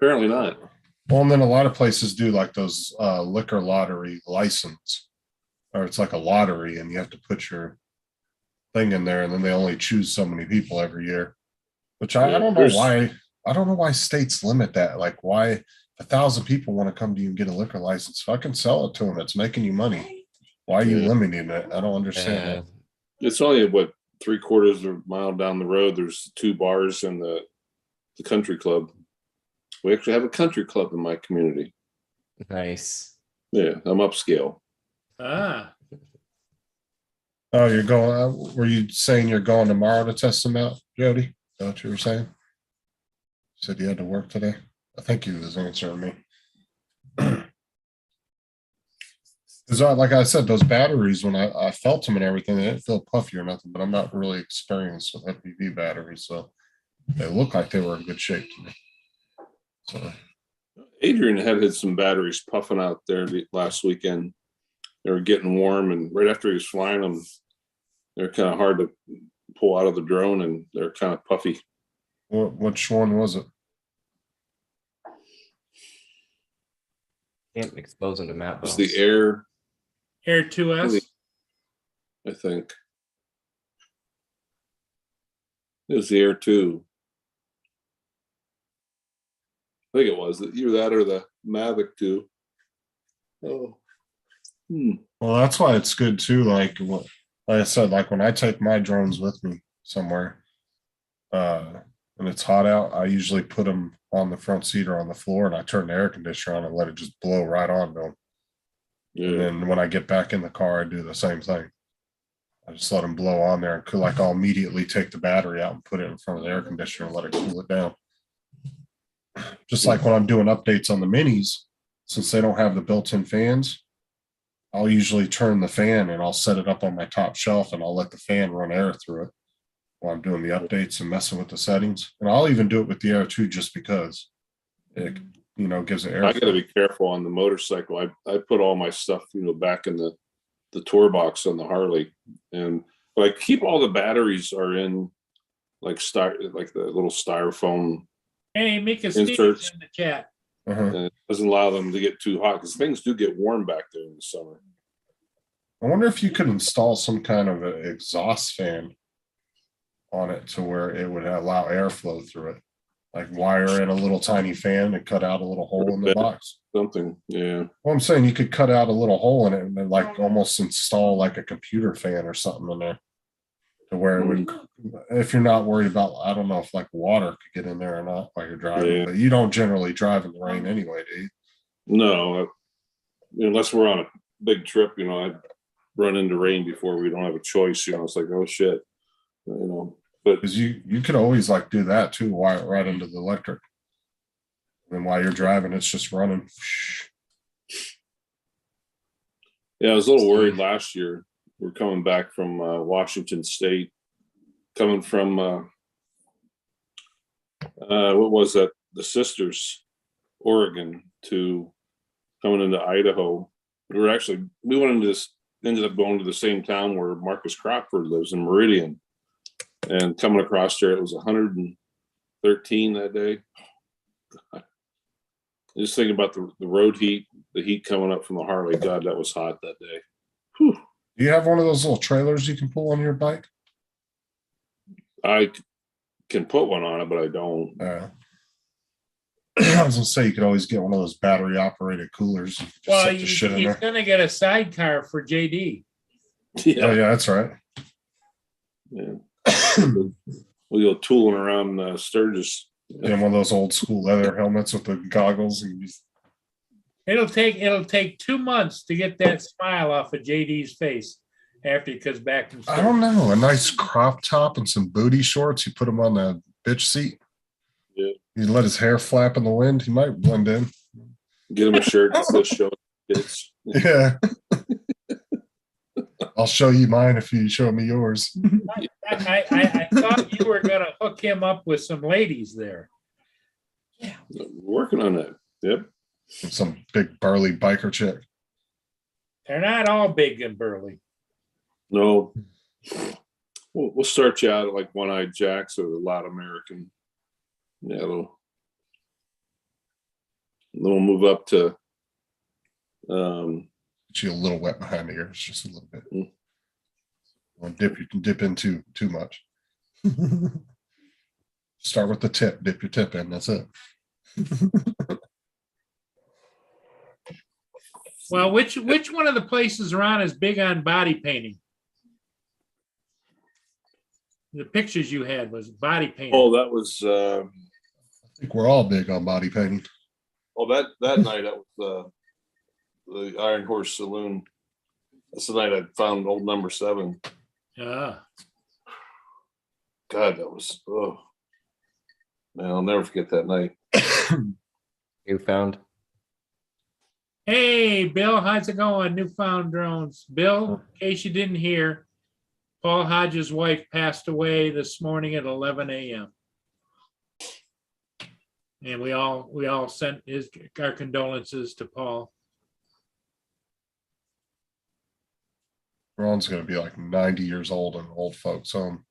Apparently not. Well, and then a lot of places do like those liquor lottery license, or it's like a lottery and you have to put your thing in there and then they only choose so many people every year, which I don't know why. I don't know why states limit that. Like why 1,000 people want to come to you and get a liquor license? Fucking sell it to them. It's making you money. Why are you Yeah. limiting it? I don't understand Yeah. that. It's only what 3/4 of a mile down the road. There's 2 bars and the country club. We actually have a country club in my community. Nice. Yeah, I'm upscale. Ah, Oh, you're going, were you saying you're going tomorrow to test them out, Jody? Is that what you were saying? Said you had to work today? I think he was answering me. Cause like I said, those batteries, when I felt them and everything, they didn't feel puffy or nothing, but I'm not really experienced with FPV batteries, so they look like they were in good shape to me. So, Adrian had some batteries puffing out there last weekend. They were getting warm, and right after he was flying them, they're kind of hard to pull out of the drone, and they're kind of puffy. which one was it? Can't expose them to Matt It's Bones. the Air, Air 2S. I think. It was the Air 2. I think it was either that or the Mavic 2. Oh. Well, that's why it's good too. Like I said, like when I take my drones with me somewhere, and it's hot out, I usually put them on the front seat or on the floor, and I turn the air conditioner on and let it just blow right on them. Yeah. And then when I get back in the car, I do the same thing. I just let them blow on there, and like I'll immediately take the battery out and put it in front of the air conditioner and let it cool it down. Just like when I'm doing updates on the minis, since they don't have the built-in fans, I'll usually turn the fan and I'll set it up on my top shelf and I'll let the fan run air through it while I'm doing the updates and messing with the settings. And I'll even do it with the Air 2 just because it, gives it air. I got to be careful on the motorcycle. I put all my stuff, back in the tour box on the Harley, and but I keep all the batteries are in like the little styrofoam, Hey, Mika Inserts. Stevens in the chat. Uh-huh. and it doesn't allow them to get too hot because things do get warm back there in the summer. I wonder if you could install some kind of an exhaust fan on it to where it would allow airflow through it. Like wire in a little tiny fan and cut out a little hole in the box. Something, yeah. Well, I'm saying you could cut out a little hole in it and then like almost install like a computer fan or something in there. To where it would, if you're not worried about, I don't know if like water could get in there or not while you're driving, Yeah. but you don't generally drive in the rain anyway, do you? No, unless we're on a big trip, I run into rain before we don't have a choice. It's like, oh shit, But Because you could always like do that too, wire it right into the electric. And while you're driving, it's just running. yeah, I was a little worried last year. We're coming back from Washington State, coming from what was that? The Sisters, Oregon, to coming into Idaho. We ended up going to the same town where Marcus Crawford lives in Meridian, and coming across there, it was 113 that day. Just thinking about the road heat, the heat coming up from the Harley. God, that was hot that day. Whew. Do you have one of those little trailers you can pull on your bike? I can put one on it, but I don't. I was gonna say you could always get one of those battery operated coolers. You could just Well, set the shit in he's there. gonna get a sidecar for JD. Oh yeah, that's right. Yeah. We go tooling around Sturgis. And one of those old school leather helmets with the goggles. And It'll take 2 months to get that smile off of JD's face after he comes back from. I don't know, a nice crop top and some booty shorts. You put him on the bitch seat. Yeah. You let his hair flap in the wind. He might blend in. Get him a shirt that says "Show Kids." Yeah. I'll show you mine if you show me yours. I thought you were gonna hook him up with some ladies there. We're working on that. Yep. Some big burly biker chick. They're not all big and burly. No. We'll start you out at like One-Eyed Jacks or the Loud American. Yeah, then we'll move up to Get you a little wet behind the ears, just a little bit. Mm. You can dip into too much. Start with the tip, dip your tip in, that's it. Well, which one of the places around is big on body painting? The pictures you had was body painting. Oh, that was, I think we're all big on body painting. that night, that was, the Iron Horse Saloon. That's the night I found old number 7. Ah, God, that was, oh. Man, I'll never forget that night. You found? hey, Bill, how's it going? Newfound Drones. Bill, in case you didn't hear, Paul Hodges' wife passed away this morning at 11 a.m. And we all sent our condolences to Paul. Ron's gonna be like 90 years old in old folks home.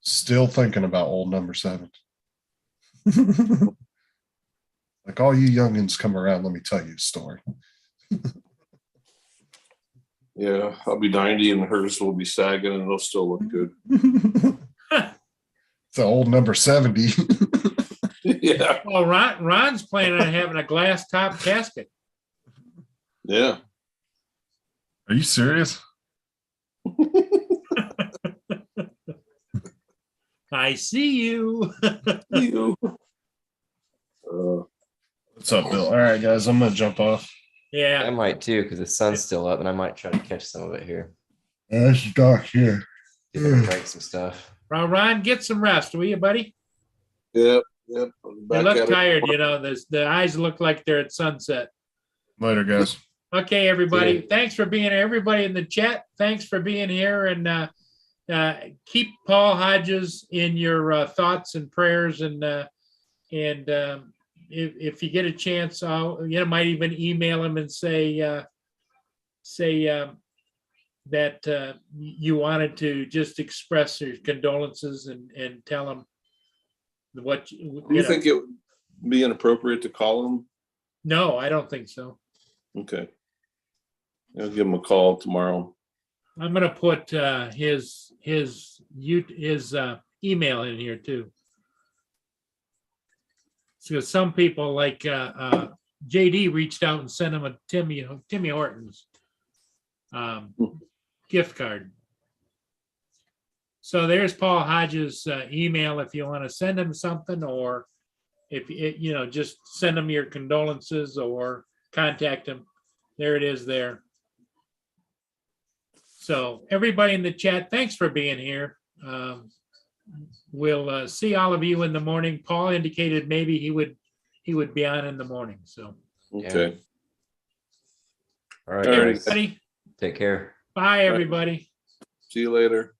Still thinking about old number 7. Like all you youngins come around, let me tell you a story. Yeah, I'll be 90 and hers will be sagging and it'll still look good. It's an old number 70. Yeah, Well, Ron's planning on having a glass top casket. yeah. Are you serious? I see you. What's up, Bill? All right, guys, I'm gonna jump off. I Yeah, might too, because the sun's still up, and I might try to catch some of it here. It's dark here. See if I can drink some stuff. well, Ron, get some rest, will you, buddy? Yep. You Back look at it. tired, the eyes look like they're at sunset. Later, guys. Okay, everybody. See Thanks for being here. Everybody in the chat, thanks for being here. And keep Paul Hodges in your thoughts and prayers. And if you get a chance, might even email him and say that you wanted to just express your condolences and tell him what Do you think it would be inappropriate to call him? No, I don't think so. Okay. I'll give him a call tomorrow. I'm gonna put his email in here too. So some people like JD reached out and sent him a Timmy Hortons gift card. So there's Paul Hodges' email if you want to send him something, or if just send him your condolences or contact him. There it is there. So everybody in the chat, thanks for being here. We'll see all of you in the morning. Paul indicated maybe he would be on in the morning. So Okay. All right, All right. guys. everybody, Take care. bye everybody. See you later.